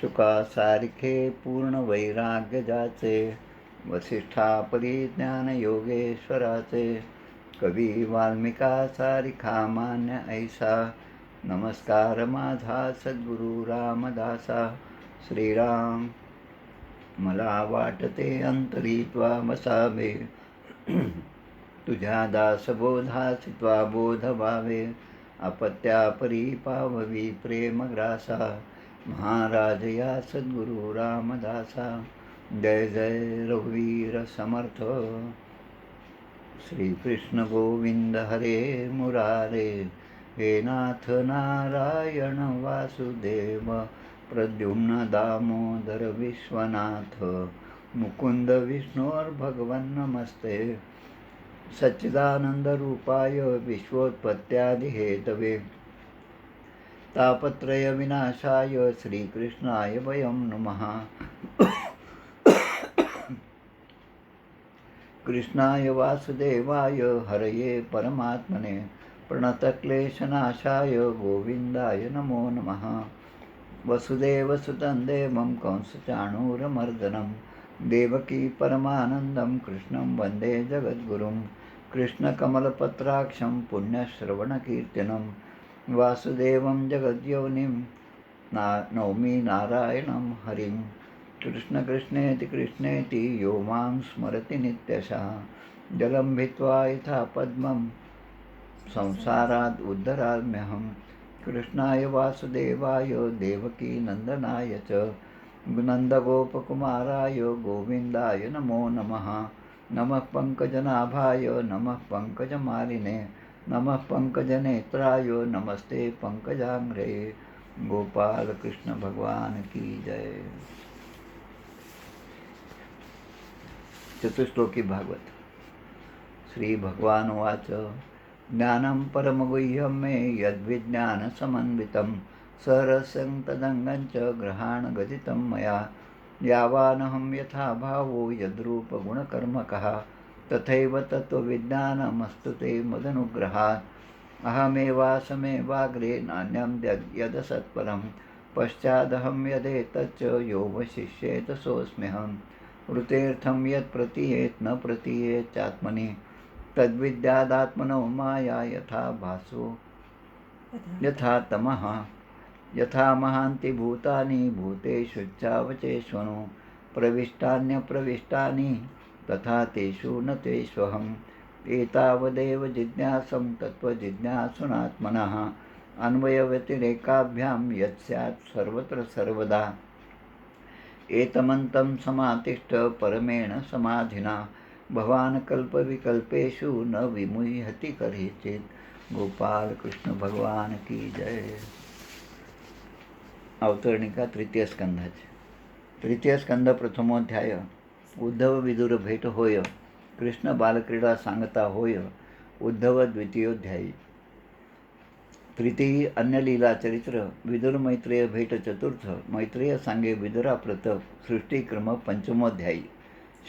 शुकासारिखे पूर्ण वैराग्य जाचे, वसिष्ठापरी ज्ञान योगेश्वराचे, कवी वाल्मिका सारिखा मान्य ऐसा, नमस्कार माझा सद्गुरु रामदासा. श्रीराम मला वाटते अंतरी त्वा बसावे, तुझ्या दासबोधासी त्वा बोध व्हावे, अपत्यापरी पाववी प्रेमग्रासा, महाराज या सद्गुरु रामदासा. जय जय रघुवीर समर्थ. श्री कृष्ण गोविंद हरे मुरारे, हे नाथ नारायण वासुदेव, प्रद्युम्न दामोदर विश्वनाथ, मुकुंद विष्णोर्भगवन् नमस्ते. सच्चिदानंद रूपाय विश्वोत्पत्त्यादिहेतवे, तापत्रय विनाशाय श्रीकृष्णाय वयं नमः. कृष्णाय वासुदेवाय हरये परमात्मने, प्रणतक्लेशनाशाय गोविंदाय नमो नमः. वसुदेवसुतं देवं कंसचाणूरमर्दनं, देवकी परमानन्दं कृष्णं वन्दे जगद्गुरुं. कृष्णकमलपत्राक्षं पुण्यश्रवणकीर्तनं, वासुदेवं जगद्योनिं नौमि नारायणं हरिं. कृष्ण कृष्णेति कृष्णेति यो मां स्मरति नित्यशः, जलं भित्वा यथा पद्मं संसारात् उद्धराम्यहं. कृष्णाय वासुदेवाय देवकी नन्दनाय च, नन्दगोपकुमाराय गोविन्दाय नमो नमः. नमः पङ्कजनाभाय नमः पङ्कजमालिने, नमः पङ्कजनेत्राय नमस्ते पङ्कजाङ्घ्रे. गोपाल कृष्ण भगवान की जय. चतुश्लोकी भागवत. श्री भगवान उवाच, ज्ञानं परमगुह्यं मे यद्विज्ञानसमन्वितं, सरसं तदङ्गं च ग्रहाणगदितं मया. यावानहं यथा भावो यद्रूपगुणकर्मकः, तथैव तत्त्वविज्ञानमस्तु ते मदनुग्रहात्. अहमेवासमेवाग्रे नान्यं यदसत्परं, पश्चादहं यदेतच्च यो वशिष्येत सोऽस्म्यहम्. ऋतेऽर्थं यत् प्रतीयेत् न प्रतीयेत् चात्मनि, तद्विद्यादात्मनो माया यथा भासो यथा तमः. यथा महान्ति भूतानि भूतेषुच्चावचेष्वनु, प्रविष्टान्यप्रविष्टानि तथा तेषु न तेष्वहम्. एतावदेव जिज्ञासं तत्त्वजिज्ञासुनात्मनः, अन्वयव्यतिरेकाभ्यां यत् स्यात् सर्वत्र सर्वदा. एतमन्तं समातिष्ठ परमेण समाधिना, भवान् कल्पविकल्पेषु न विमुह्यति कदाचित्. गोपाल कृष्ण भगवान की जय. अवतरणिका तृतीय स्कंधाची. तृतीय स्कंध प्रथमोध्याय. उद्धव विदुर भेट होय. कृष्ण बालक्रीडा सांगता होय. उद्धव द्वितीयोध्यायी. तृतीय अन्यलीला चरित्र. विदुर मैत्रेय भेट चतुर्थ. मैत्रेय सांगे विदुरा प्रत सृष्टिक्रम पंचमोध्यायी.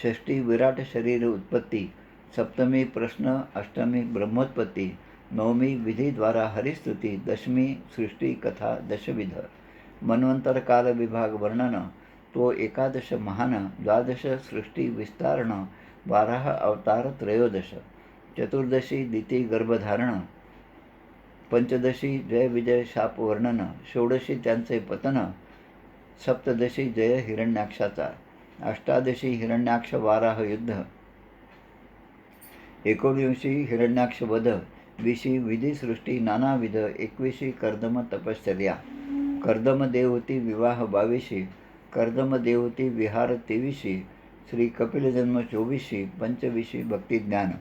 षष्ठी विराट शरीर उत्पत्ति. सप्तमी प्रश्न. अष्टमी ब्रह्मोत्पत्ति. नवमी विधि द्वारा हरिस्तुति. दशमी सृष्टि कथा दशविध. मन्वंतर काल विभाग वर्णन. तो एकादश महान. द्वादश सृष्टि विस्तारण. 12 अवतार त्रयोदश. चतुर्दशी दिति गर्भधारण. पंचदशी जय विजय शाप वर्णन. षोडशी त्यांचे पतन. सप्तदशी जय हिरण्याक्षाचा. अष्टादशी हिरण्याक्ष वाराह युद्ध. 19वी हिरण्याक्ष वध. 20वी विधिसृष्टी नानाविध. 21वी कर्दम तपश्चर्या. कर्दम देवहूती विवाह 22वी. कर्दम देवहूती विहार 23वी. श्री कपिल जन्म 24वी. 25वी भक्तिज्ञान.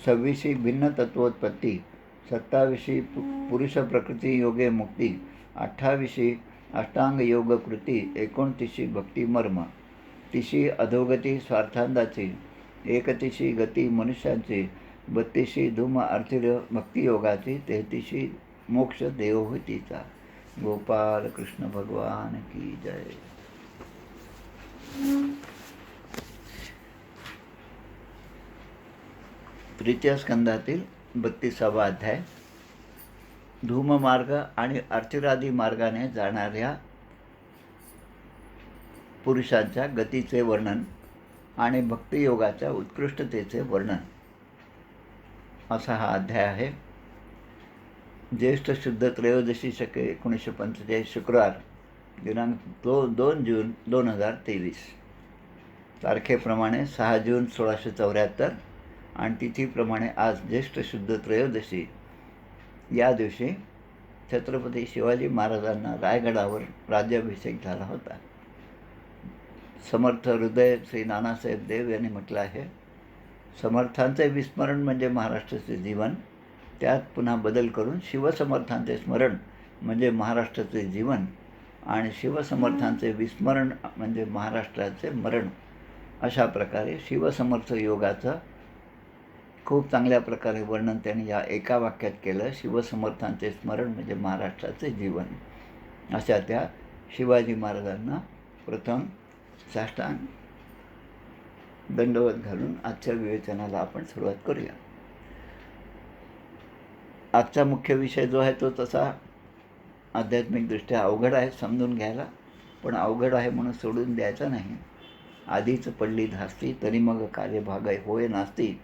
26वी भिन्न तत्वोत्पत्ती. 27वी पुरुष प्रकृती योगे मुक्ती. 28वी अष्टांग योग कृती. 29वी भक्तिमर्म. 30वी अधोगती स्वार्थांदाची. 31वी गती मनुष्यांची. 32वी धूम अर्थिर भक्तियोगाची. 33वी मोक्ष देवहूतीचा. गोपाल कृष्ण भगवान की जय. तृतीय स्कंदातील 32वा अध्याय. धूममार्ग आणि अर्चिरादी मार्गाने जाणाऱ्या पुरुषांच्या गतीचे वर्णन आणि भक्तियोगाच्या उत्कृष्टतेचे वर्णन असा हा अध्याय आहे. ज्येष्ठ शुद्ध त्रयोदशी शके 1945 शुक्रवार दिनांक 2 जून 2023 तारखेप्रमाणे 6 जून 1674 आणि तिथीप्रमाणे आज ज्येष्ठ शुद्ध त्रयोदशी या दिवशी छत्रपती शिवाजी महाराजांना रायगडावर राज्याभिषेक झाला होता. समर्थ हृदय श्री नानासाहेब देव यांनी म्हटलं आहे, समर्थांचे विस्मरण म्हणजे महाराष्ट्राचे जीवन, त्यात पुन्हा बदल करून शिवसमर्थांचे स्मरण म्हणजे महाराष्ट्राचे जीवन आणि शिवसमर्थांचे विस्मरण म्हणजे महाराष्ट्राचे मरण, अशा प्रकारे शिवसमर्थ योगाचं खूप चांगल्या प्रकारे वर्णन त्यांनी या एका वाक्यात केलं. शिवसमर्थांचे स्मरण म्हणजे महाराष्ट्राचे जीवन. अशा त्या शिवाजी महाराजांना प्रथम साष्टांग दंडवत घालून आजच्या विवेचनाला आपण सुरुवात करूया. आजचा मुख्य विषय जो आहे तो तसा आध्यात्मिकदृष्ट्या अवघड आहे समजून घ्यायला, पण अवघड आहे म्हणून सोडून द्यायचा नाही. आधीच पडली धास्ती तरी मग कार्यभाग होय नास्ती,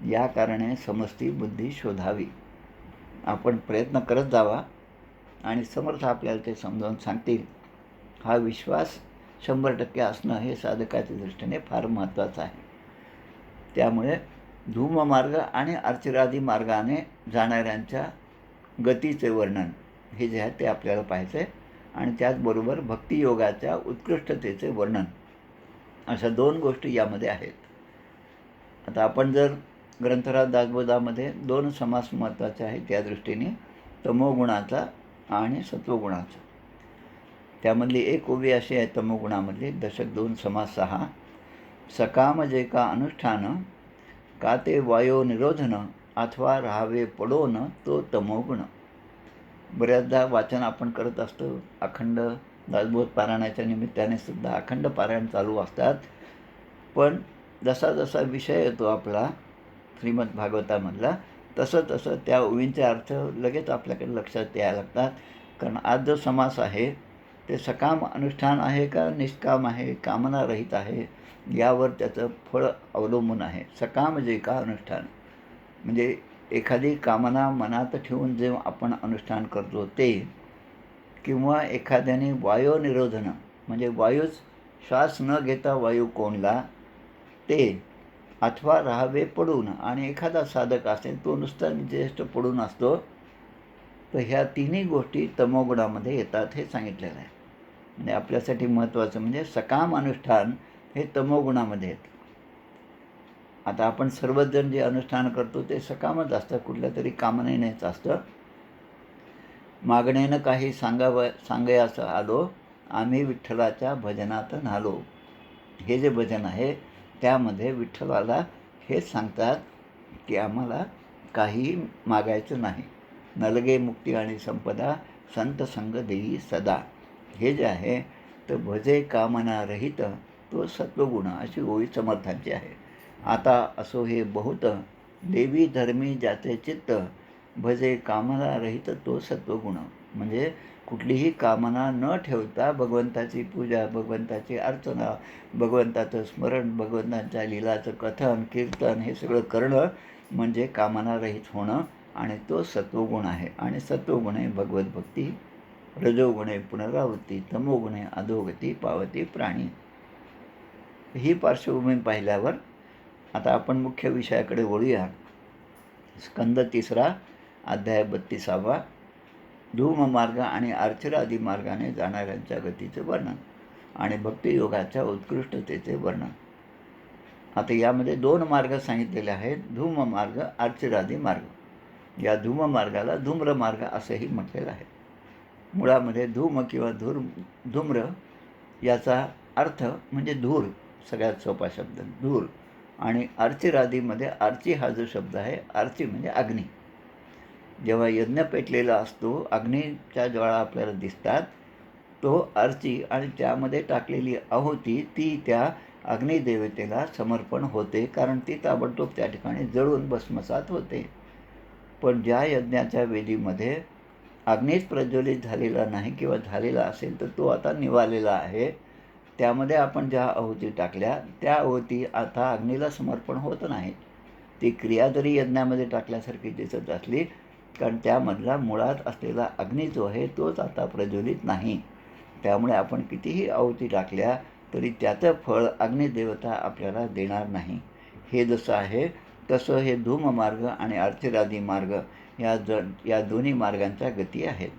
या कारणे समस्ती बुद्धी शोधावी. आपण प्रयत्न करत जावा आणि समर्थ आपल्याला ते समजावून सांगतील, हा विश्वास 100% असणं हे साधकाच्या दृष्टीने फार महत्त्वाचं आहे. त्यामुळे धूममार्ग आणि अर्चिरादी मार्गाने जाणाऱ्यांच्या गतीचे वर्णन हे जे आहे ते आपल्याला पाहायचं आहे आणि त्याचबरोबर भक्तियोगाच्या उत्कृष्टतेचे वर्णन, अशा 2 गोष्टी यामध्ये आहेत. आता आपण जर ग्रंथराज दासबोधामध्ये 2 समास महत्त्वाचे आहेत त्या दृष्टीने, तमोगुणाचा आणि सत्वगुणाचा. त्यामधली एक ओवी अशी आहे तमोगुणामधली, दशक 2 समास 6, सकाम जे का अनुष्ठान का ते वायो निरोधन अथवा राहावे पडोन तो तमोगुण. बऱ्याचदा वाचन आपण करत असतो, अखंड दासबोध पारायणाच्या निमित्ताने सुद्धा अखंड पारायण चालू असतात, पण जसा जसा विषय येतो आपला श्रीमद भागवतामधला तसं तसं त्या ओवींचे अर्थ लगेच आपल्याकडे लक्षात यायला लागतात. कारण आज जो समास आहे ते सकाम अनुष्ठान आहे का निष्काम आहे, कामनारहित आहे, यावर त्याचं फळ अवलंबून आहे. सकाम जे का अनुष्ठान म्हणजे एखादी कामना मनात ठेवून जे आपण अनुष्ठान करतो ते, किंवा एखाद्याने वायोनिरोधन म्हणजे वायूच श्वास न घेता वायू कोंडला ते, अथवा राहावे पडून आणि एखादा साधक असेल तो नुसता ज्येष्ठ पडून असतो, तर ह्या तिन्ही गोष्टी तमोगुणामध्ये येतात हे सांगितलेलं आहे. म्हणजे आपल्यासाठी महत्त्वाचं म्हणजे सकाम अनुष्ठान हे तमोगुणामध्ये येतं. आता आपण सर्वजण जे अनुष्ठान करतो ते सकामच असतं, कुठल्या तरी कामनेनेच असतं. मागणेनं काही सांगयास आलो, आम्ही विठ्ठलाच्या भजनात नालो. हे जे भजन आहे त्यामध्ये विठ्ठलाला हेच सांगतात की आम्हाला काही मागायचं नाही. नलगे मुक्ती आणि संपदा संत संग देई सदा. हे जे आहे तर भजे कामना रहित तो सत्वगुण, अशी ओवी समर्थांची आहे. आता असो हे बहुत देवी धर्मी ज्याचे चित्त, भजे कामना रहित तो सत्वगुण. म्हणजे कुठलीही कामना न ठेवता भगवंताची पूजा, भगवंताची अर्चना, भगवंताचं स्मरण, भगवंताच्या लीलाचं कथन कीर्तन हे सगळं करणं म्हणजे कामनारहित होणं, आणि तो सत्वगुण आहे. आणि सत्वगुणे भगवतभक्ती, रजोगुणे पुनरावृत्ती, तमोगुणे अधोगती पावती प्राणी. ही पार्श्वभूमी पाहिल्यावर आता आपण मुख्य विषयाकडे वळूया. स्कंद 3 अध्याय 32, धूममार्ग आणि अर्चिरादी मार्गाने जाणाऱ्यांच्या गतीचे वर्णन आणि भक्तियोगाच्या उत्कृष्टतेचे वर्णन. आता यामध्ये 2 मार्ग सांगितलेले आहेत, धूममार्ग, अर्चिरादी मार्ग. या धूममार्गाला धूम्रमार्ग असंही म्हटलेलं आहे. मुळामध्ये धूम किंवा धूम्र याचा अर्थ म्हणजे धूर, सगळ्यात सोपा शब्द धूर. आणि अर्चिरादीमध्ये अर्ची हा जो शब्द आहे, अर्ची म्हणजे अग्नी. जेव्हा यज्ञ पेटलेला असतो, अग्नीच्या ज्वाळा आपल्याला दिसतात, तो अर्ची आणि त्यामध्ये टाकलेली आहुती ती त्या अग्निदेवतेला समर्पण होते, कारण ती ताबडतोब त्या ठिकाणी जळून भस्मसात होते. पण ज्या यज्ञाच्या वेदीमध्ये अग्नीच प्रज्वलित झालेला नाही किंवा झालेला असेल तर तो आता निवालेला आहे, त्यामध्ये आपण ज्या आहुती टाकल्या त्या आहुती आता अग्नीला समर्पण होत नाहीत. ती क्रिया जरी यज्ञामध्ये टाकल्यासारखी दिसत असली, कारण त्यामधला मुळात असलेला अग्नी जो आहे तोच आता प्रज्वलित नाही. त्यामुळे आपण कितीही आहुती टाकल्या तरी त्याचं फळ अग्निदेवता आपल्याला देणार नाही. हे जसं आहे तसं हे धूममार्ग आणि अर्चिरादी मार्ग या दोन्ही मार्गांच्या गती आहेत.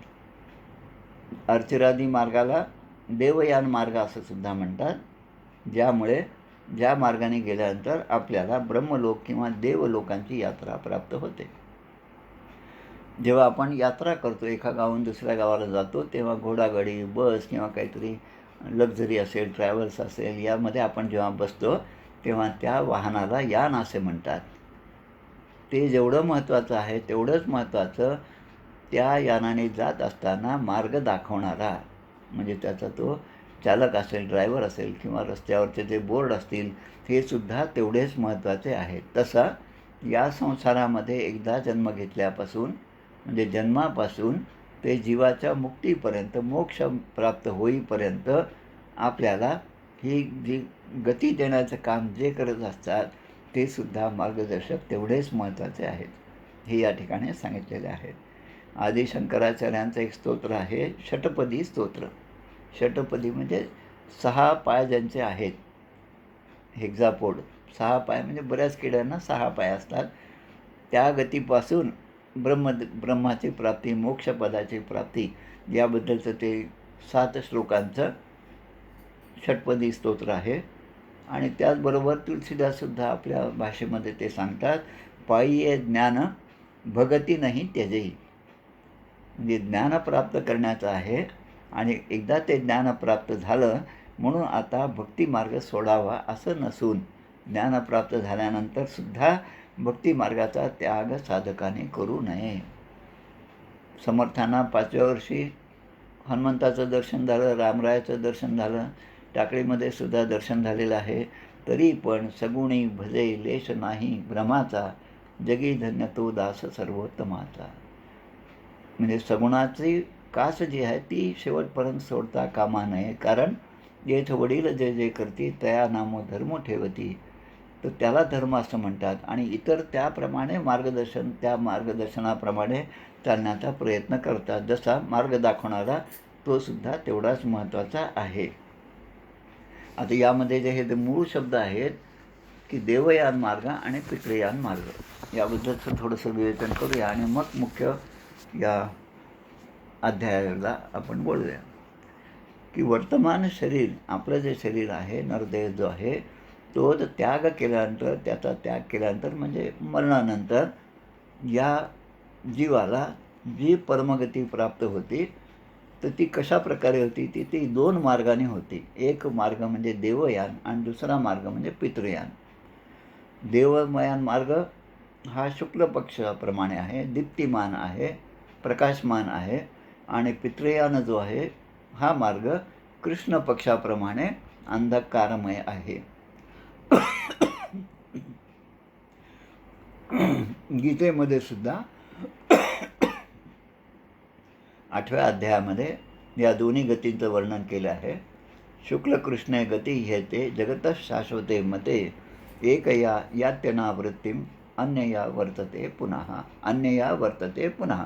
अर्चिरादी मार्गाला देवयान मार्ग असं सुद्धा म्हणतात, ज्या मार्गाने गेल्यानंतर आपल्याला ब्रह्मलोक किंवा देवलोकांची यात्रा प्राप्त होते. जेव्हा आपण यात्रा करतो, एका गावाहून दुसऱ्या गावाला जातो, तेव्हा घोडागाडी, बस किंवा काहीतरी लक्झरी असेल, ट्रॅव्हल्स असेल, यामध्ये आपण जेव्हा बसतो तेव्हा त्या वाहनाला यान असे म्हणतात. ते जेवढं महत्त्वाचं आहे तेवढंच महत्त्वाचं त्या यानाने जात असताना मार्ग दाखवणारा, म्हणजे त्याचा तो चालक असेल, ड्रायव्हर असेल किंवा रस्त्यावरचे जे बोर्ड असतील, हे सुद्धा तेवढेच महत्त्वाचे आहेत. तसा या संसारामध्ये एकदा जन्म घेतल्यापासून, म्हणजे जन्मापासून ते जीवाच्या मुक्तीपर्यंत, मोक्ष प्राप्त होईपर्यंत आपल्याला ही जी गती देण्याचं काम जे करत असतात ते सुद्धा मार्गदर्शक तेवढेच महत्त्वाचे आहेत. हे या ठिकाणी सांगितलेले आहेत. आदी शंकराचार्यांचं एक स्तोत्र आहे, षटपदी स्तोत्र. षटपदी म्हणजे 6 पाय ज्यांचे आहेत, हेक्झापोड. 6 पाय म्हणजे बऱ्याच किड्यांना 6 पाय असतात. त्या गतीपासून ब्रह्माची प्राप्ती, मोक्षपदाची प्राप्ती याबद्दलचं ते 7 श्लोकांचं षटपदी स्तोत्र आहे. आणि त्याचबरोबर तुलसीदाससुद्धा आपल्या भाषेमध्ये ते सांगतात, पायी ज्ञान भगती नाही त्यजेही. म्हणजे ज्ञान प्राप्त करण्याचं आहे आणि एकदा ते ज्ञान प्राप्त झालं म्हणून आता भक्तिमार्ग सोडावा असं नसून, ज्ञान प्राप्त झाल्यानंतर सुद्धा भक्तिमार्गाचा त्याग साधकाने करू नये. समर्थांना 5व्या वर्षी हनुमंताचं दर्शन झालं, रामरायाचं दर्शन झालं, टाकळीमध्ये सुद्धा दर्शन झालेलं आहे. तरी पण सगुणी भजे लेश नाही भ्रमाचा, जगी धन्य तो दास सर्वोत्तमाचा. म्हणजे सगुणाची कास जी आहे ती शेवटपर्यंत सोडता कामा नये. कारण येथ वडील जे जे करती तया नामो धर्म ठेवती, तर त्याला धर्म असं म्हणतात. आणि इतर त्याप्रमाणे त्या मार्गदर्शनाप्रमाणे चालण्याचा प्रयत्न करतात. जसा मार्ग दाखवणारा तो सुद्धा तेवढाच महत्त्वाचा आहे. आता यामध्ये जे हे मूळ शब्द आहेत की देवयान मार्ग आणि पितृयान मार्ग, याबद्दलचं थोडंसं विवेचन करूया आणि मग मुख्य या अध्यायाला आपण बोलूया. की वर्तमान शरीर, आपलं जे शरीर आहे, नरदेह जो आहे, तो त्याग केल्यानंतर, त्याचा त्याग केल्यानंतर म्हणजे मरणानंतर या जीवाला जी परमगती प्राप्त होती तर ती कशा प्रकारे होती, ती 2 मार्गाने होती. एक मार्ग म्हणजे देवयान आणि दुसरा मार्ग म्हणजे पितृयान. देवयान मार्ग हा शुक्ल पक्षाप्रमाणे आहे, दीप्तिमान आहे, प्रकाशमान आहे. आणि पितृयान जो आहे हा मार्ग कृष्ण पक्षाप्रमाणे अंधकारमय आहे. गीतेमध्ये सुद्धा 8व्या अध्यायामध्ये या दोन्ही गतींचं वर्णन केलं आहे. शुक्ल कृष्ण गती ह्येते जगतः शाश्वते मते, एकया यात्यनावृत्तीम अन्यया वर्तते पुनः. अन्यया वर्तते पुनः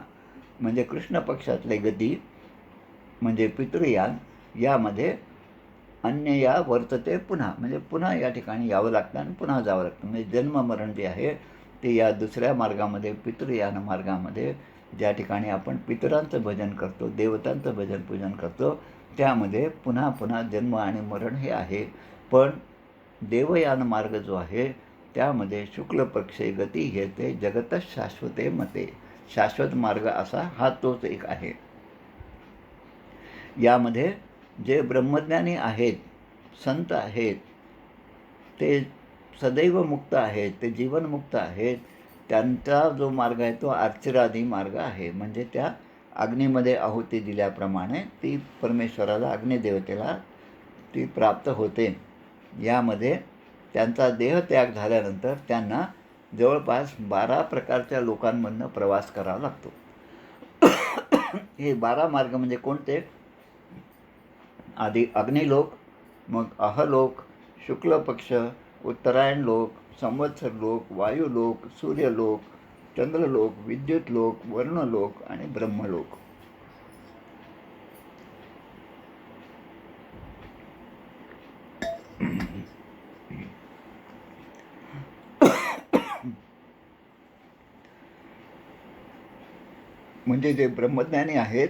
म्हणजे कृष्ण पक्षातले गती म्हणजे पितृयान, यामध्ये अन्यया वर्तते पुन्हा म्हणजे पुन्हा या ठिकाणी यावं लागतं आणि पुन्हा जावं लागतं. म्हणजे जन्म मरण जे आहे ते या दुसऱ्या मार्गामध्ये, पितृयान मार्गामध्ये, ज्या ठिकाणी आपण पितरांचं भजन करतो, देवतांचं भजन पूजन करतो, त्यामध्ये पुन्हा पुन्हा जन्म आणि मरण हे आहे. पण देवयान मार्ग जो आहे त्यामध्ये शुक्ल पक्षे गती घेते जगतः शाश्वते मते. शाश्वत मार्ग असा हा तोच एक आहे. यामध्ये जे ब्रह्मज्ञानी आहेत, संत आहेत, ते सदैव मुक्त आहेत, ते जीवनमुक्त आहेत. त्यांचा जो मार्ग आहे तो अर्चिरादी मार्ग आहे. म्हणजे त्या अग्नीमध्ये आहुती दिल्याप्रमाणे ती परमेश्वराला, अग्निदेवतेला ती प्राप्त होते. यामध्ये त्यांचा देहत्याग झाल्यानंतर त्यांना जवळपास 12 प्रकारच्या लोकांमधनं प्रवास करावा लागतो. हे 12 मार्ग म्हणजे कोणते? आधी अग्निलोक, मग अहलोक, शुक्ल पक्ष, उत्तरायण लोक, संवत्सर लोक, वायुलोक, सूर्यलोक, चंद्रलोक, विद्युत लोक, वर्णलोक आणि ब्रह्मलोक. म्हणजे जे ब्रह्मज्ञानी आहेत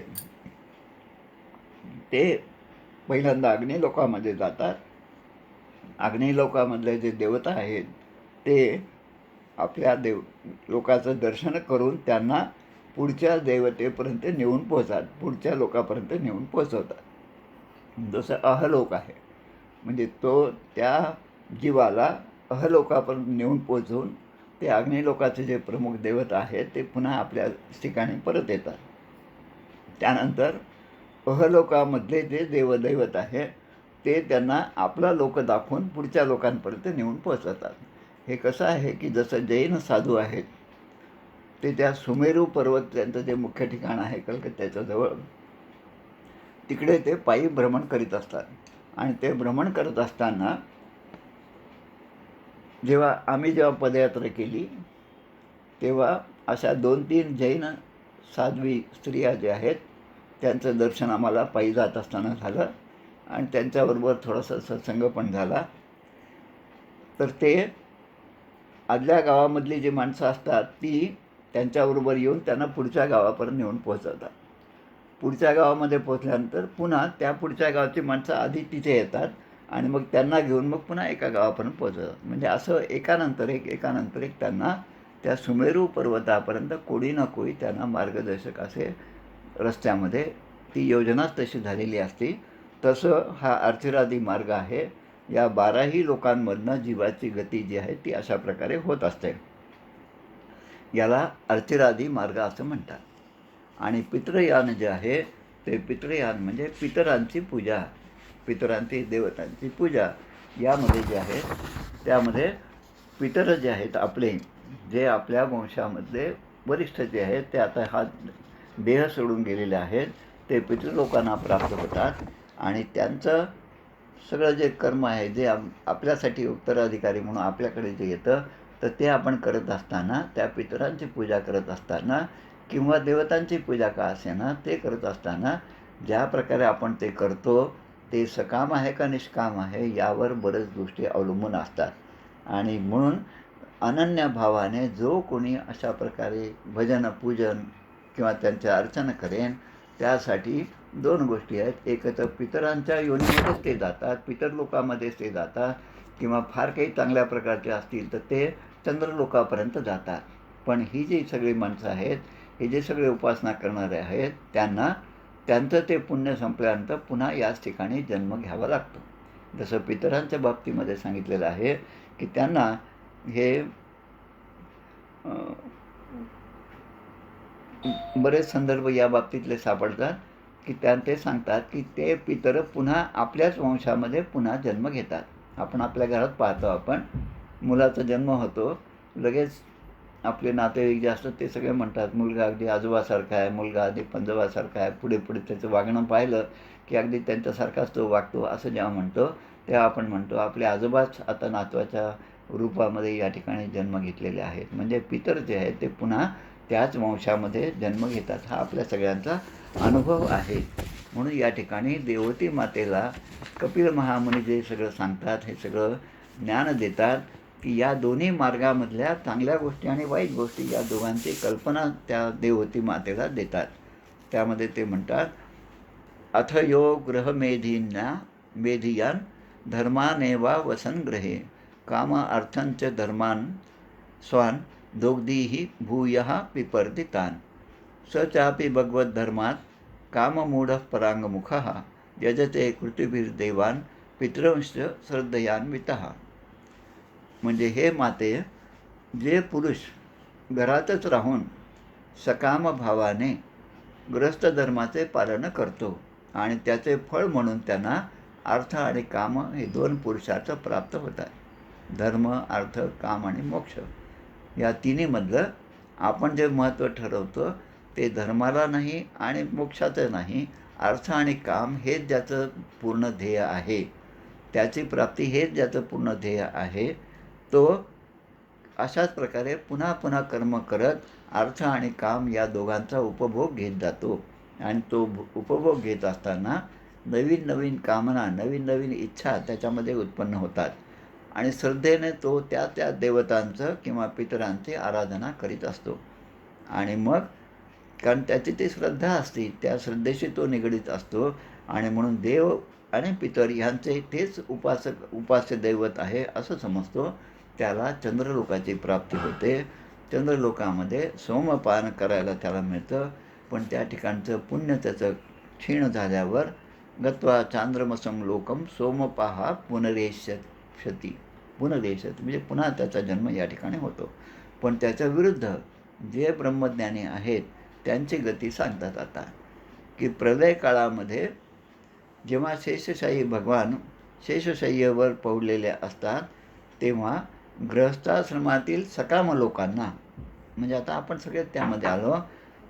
ते पहिल्यांदा अग्निलोकामध्ये जातात. अग्निलोकामधले जे देवता आहेत ते आपल्या लोकाचं दर्शन करून त्यांना पुढच्या देवतेपर्यंत पुढच्या लोकापर्यंत नेऊन पोहोचवतात. जसं अहलोक आहे, म्हणजे तो त्या जीवाला अहलोकापर्यंत नेऊन पोहोचवून ते अग्निलोकाचे जे प्रमुख देवता आहेत ते पुन्हा आपल्या ठिकाणी परत येतात. त्यानंतर अहलोकामधले जे देवदैवत आहे ते त्यांना आपला लोक दाखवून पुढच्या लोकांपर्यंत नेऊन पोहोचवतात. हे कसं आहे की जसं जैन साधू आहेत ते त्या सुमेरू पर्वत त्यांचं जे मुख्य ठिकाण आहे कलकत्त्याच्या जवळ, तिकडे ते पायी भ्रमण करीत असतात. आणि ते भ्रमण करत असताना जेव्हा पदयात्रा केली तेव्हा अशा 2-3 जैन साध्वी स्त्रिया ज्या आहेत त्यांचं दर्शन आम्हाला पायी जात असताना झालं आणि त्यांच्याबरोबर थोडासा सत्संग पण झाला. तर ते आदल्या गावामधली जी माणसं असतात ती त्यांच्याबरोबर येऊन त्यांना पुढच्या गावापर्यंत नेऊन पोहोचवतात. पुढच्या गावामध्ये पोहोचल्यानंतर पुन्हा त्या पुढच्या गावाची माणसं आधी तिथे येतात आणि मग त्यांना घेऊन मग पुन्हा एका गावापर्यंत पोहोचवतात. म्हणजे असं एकानंतर एक त्यांना त्या सुमेरू पर्वतापर्यंत कोणी ना कोणी त्यांना मार्गदर्शक असे रस्त्यामध्ये ती योजनाच तशी झालेली असते. तसं हा अर्चिरादी मार्ग आहे. या 12ही लोकांमधनं जीवाची गती जी आहे ती अशा प्रकारे होत असते. याला अर्चिरादी मार्ग असं म्हणतात. आणि पितृयान जे आहे ते पितृयान म्हणजे पितरांची पूजा, पितरांची देवतांची पूजा यामध्ये जे आहे त्यामध्ये पितर जे आहेत आपले, जे आपल्या वंशामधले वरिष्ठ जे आहेत ते आता हा देह सोडून गेलेले आहेत, ते पितृलोकांना प्राप्त होतात आणि त्यांचं सगळं जे कर्म आहे जे आपल्यासाठी उत्तराधिकारी म्हणून आपल्याकडे जे येतं तर ते आपण करत असताना, त्या पितरांची पूजा करत असताना किंवा देवतांची पूजा का असेना ते करत असताना ज्या प्रकारे आपण ते करतो ते सकाम आहे का निष्काम आहे यावर बरेच गोष्टी अवलंबून असतात. आणि म्हणून अनन्य भावाने जो कोणी अशा प्रकारे भजन पूजन किंवा त्यांचे अर्चना करेन त्यासाठी 2 गोष्टी आहेत. एक तर पितरांच्या योनीमध्येच ते जातात, पितरलोकामध्येच ते जातात किंवा फार काही चांगल्या प्रकारचे असतील तर ते चंद्रलोकापर्यंत जातात. पण ही जी सगळी माणसं आहेत, हे जे सगळे उपासना करणारे आहेत त्यांचं ते पुण्य संपल्यानंतर पुन्हा याच ठिकाणी जन्म घ्यावा लागतो. जसं पितरांच्या बाबतीमध्ये सांगितलेलं आहे की त्यांना हे बरेच संदर्भ या बाबतीतले सापडतात की ते सांगतात की ते पितर पुन्हा आपल्याच वंशामध्ये पुन्हा जन्म घेतात. आपण आपल्या घरात पाहतो, आपण मुलाचा जन्म होतो लगेच आपले नातेवाईक जे असतात ते सगळे म्हणतात मुलगा अगदी आजोबासारखा आहे, मुलगा अगदी पंजोबासारखा आहे. पुढे पुढे त्याचं वागणं पाहिलं की अगदी त्यांच्यासारखाच तो वागतो असं जेव्हा म्हणतो तेव्हा आपण म्हणतो आपले आजोबाच आता नातवाच्या रूपामध्ये या ठिकाणी जन्म घेतलेले आहेत. म्हणजे पितर जे आहेत ते पुन्हा त्याच वंशामध्ये जन्म घेतात. हा आपल्या सगळ्यांचा अनुभव आहे. म्हणून या ठिकाणी देवती मातेला कपिल महामुनी जे सगळं सांगतात, हे सगळं ज्ञान देतात की या दोन्ही मार्गामधल्या चांगल्या गोष्टी आणि वाईट गोष्टी या दोघांची कल्पना त्या देवती मातेला देतात. त्यामध्ये ते म्हणतात अथ यो मेधियान धर्मानेवा वसन ग्रहे काम अर्थंच धर्मान स्वान दोग्धीही भूयः पिपर्दितान स चापि भगवद्धर्मात् काममूढः परांगमुखः यजते कृतिभिर्देवान पितृंश्च श्रद्धयान्वितः. म्हणजे हे माते, जे पुरुष घरातच राहून सकाम भावाने गृहस्थ धर्माचे पालन करतो आणि त्याचे फळ म्हणून त्यांना अर्थ आणि काम हे 2 पुरुषार्थ प्राप्त होतात. धर्म, अर्थ, काम आणि मोक्ष या तिन्हीमधलं आपण जे महत्त्व ठरवतो ते धर्माला नाही आणि मोक्षाचं नाही, अर्थ आणि काम हेच ज्याचं पूर्ण ध्येय आहे त्याची प्राप्ती हेच ज्याचं पूर्ण ध्येय आहे, तो अशाच प्रकारे पुन्हा पुन्हा कर्म करत अर्थ आणि काम या दोघांचा उपभोग घेत जातो. आणि तो उपभोग घेत असताना नवीन नवीन कामना, नवीन नवीन इच्छा त्याच्यामध्ये उत्पन्न होतात आणि श्रद्धेने तो त्या त्या देवतांचं किंवा पितरांची आराधना करीत असतो. आणि मग कारण त्याची ती श्रद्धा असते, त्या श्रद्धेशी तो निगडीत असतो आणि म्हणून देव आणि पितर ह्यांचे तेच उपास्य दैवत आहे असं समजतो. त्याला चंद्रलोकाची प्राप्ती होते. चंद्रलोकामध्ये सोमपान करायला त्याला मिळतं. पण त्या ठिकाणचं पुण्य त्याचं क्षीण झाल्यावर गत्वा चांद्रमसं लोकम सोमपाहा पुनरेष्यति म्हणजे पुन्हा त्याचा जन्म या ठिकाणी होतो. पण त्याच्या विरुद्ध जे ब्रह्मज्ञानी आहेत त्यांची गती सांगतात आता, की प्रलय काळामध्ये जेव्हा शेषशाही भगवान शेषशय्येवर पडलेले असतात, तेव्हा गृहस्थाश्रमातील सकाम लोकांना, म्हणजे आता आपण सगळे त्यामध्ये आलो,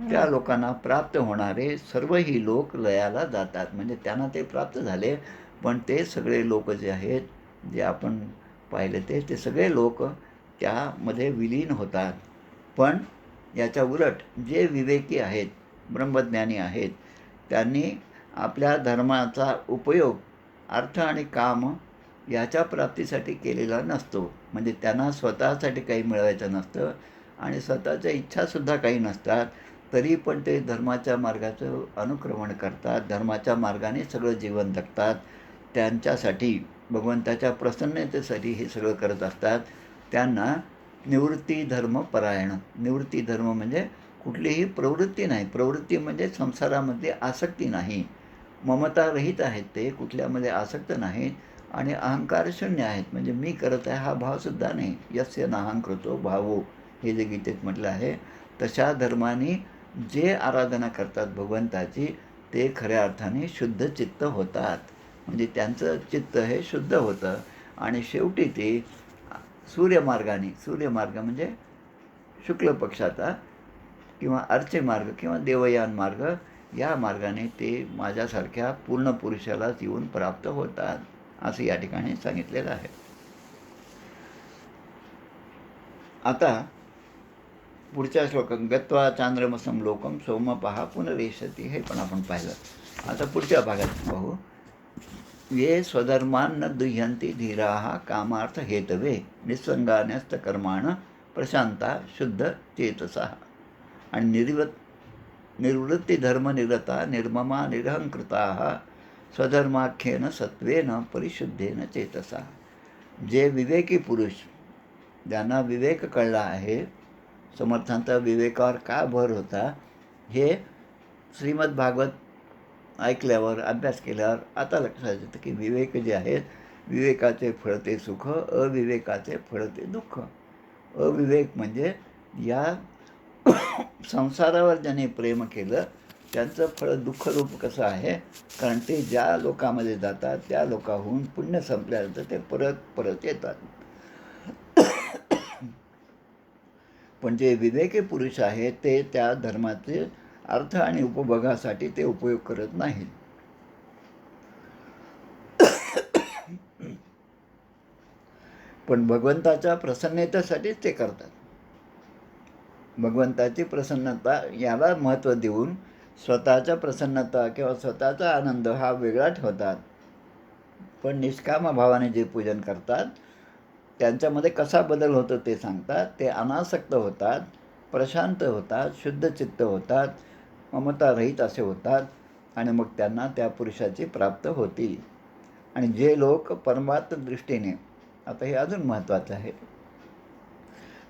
त्या लोकांना प्राप्त होणारे सर्वही लोक लयाला जातात. म्हणजे त्यांना ते प्राप्त झाले, पण ते सगळे लोक जे आहेत, जे आपण पाहिले ते सगळे लोक त्यामध्ये विलीन होतात. पण याच्या उलट जे विवेकी आहेत, ब्रह्मज्ञानी आहेत, त्यांनी आपल्या धर्माचा उपयोग अर्थ आणि काम याच्या प्राप्तीसाठी केलेला नसतो. म्हणजे त्यांना स्वतःसाठी काही मिळवायचं नसतं आणि स्वतःच्या इच्छासुद्धा काही नसतात. तरी पण ते धर्माच्या मार्गाचं अनुक्रमण करतात, धर्माच्या मार्गाने सगळं जीवन जगतात. त्यांच्यासाठी भगवंताच्या प्रसन्नतेसाठी हे सगळं करत असतात. त्यांना निवृत्ती धर्मपरायण, निवृत्ती धर्म म्हणजे कुठलीही प्रवृत्ती नाही, प्रवृत्ती म्हणजे संसारामध्ये आसक्ती नाही, ममतारहित आहेत, ते कुठल्यामध्ये आसक्त नाहीत आणि अहंकार शून्य आहेत. म्हणजे मी करत आहे हा भावसुद्धा नाही. यस्य नाहंकृतो भावो, हे जे गीतेत म्हटलं आहे, तशा धर्माने जे आराधना करतात भगवंताची ते खऱ्या अर्थाने शुद्ध चित्त होतात. म्हणजे त्यांचं चित्त हे शुद्ध होतं आणि शेवटी ते सूर्यमार्गाने, सूर्यमार्ग म्हणजे शुक्ल पक्षाचा किंवा अर्चे मार्ग किंवा देवयान मार्ग, या मार्गाने ते माझ्यासारख्या पूर्ण पुरुषालाच येऊन प्राप्त होतात असं या ठिकाणी सांगितलेलं आहे. आता पुढच्या श्लोकात गत्वा चांद्रमसं लोकम सोमपाहा पुनरेष्यति, हे पण आपण पाहिलं. आता पुढच्या भागात पाहू. ये स्वधर्मान् दुह्यन्ति धीराः कामार्थ हेतवे निस्संगान्यस्त कर्माण प्रशांता शुद्ध चेतसा. आणि निवृत्ती धर्मनिरता निर्ममा निरहंकृताः स्वधर्माख्येन सत्वेन परिशुद्धेन चेतसा. जे विवेकी पुरुष, ज्यांना विवेक कळला आहे, समर्थांचा विवेकावर का भर होता हे श्रीमद भागवत ऐकल्यावर, अभ्यास केल्यावर आता लक्षात येतं की विवेक जे आहेत, विवेकाचे फळ ते सुख, अविवेकाचे फळ ते दुःख. अविवेक म्हणजे या संसारावर ज्याने प्रेम केलं त्यांचं फळ दुःखरूप कसं आहे, कारण ते ज्या लोकामध्ये जातात त्या लोकाहून पुण्य संपल्यानंतर ते परत परत येतात. पण जे विवेकी पुरुष आहेत ते त्या धर्माचे अर्थ आणि उपभोगासाठी ते उपयोग करत नाहीत. पण भगवंताच्या प्रसन्नतेसाठीच ते करतात. भगवंताची प्रसन्नता याला महत्त्व देऊन स्वतःच्या प्रसन्नता किंवा स्वतःचा आनंद हा वेगळा ठेवतात. पण निष्काम भावाने जे पूजन करतात त्यांच्यामध्ये कसा बदल होतो ते सांगतात. ते अनासक्त होतात, प्रशांत होतात, शुद्ध चित्त होतात, ममतारहित असे होतात आणि मग त्यांना त्या पुरुषाची प्राप्त होती. आणि जे लोक परमार्थ दृष्टीने, आता हे अजून महत्त्वाचं आहे,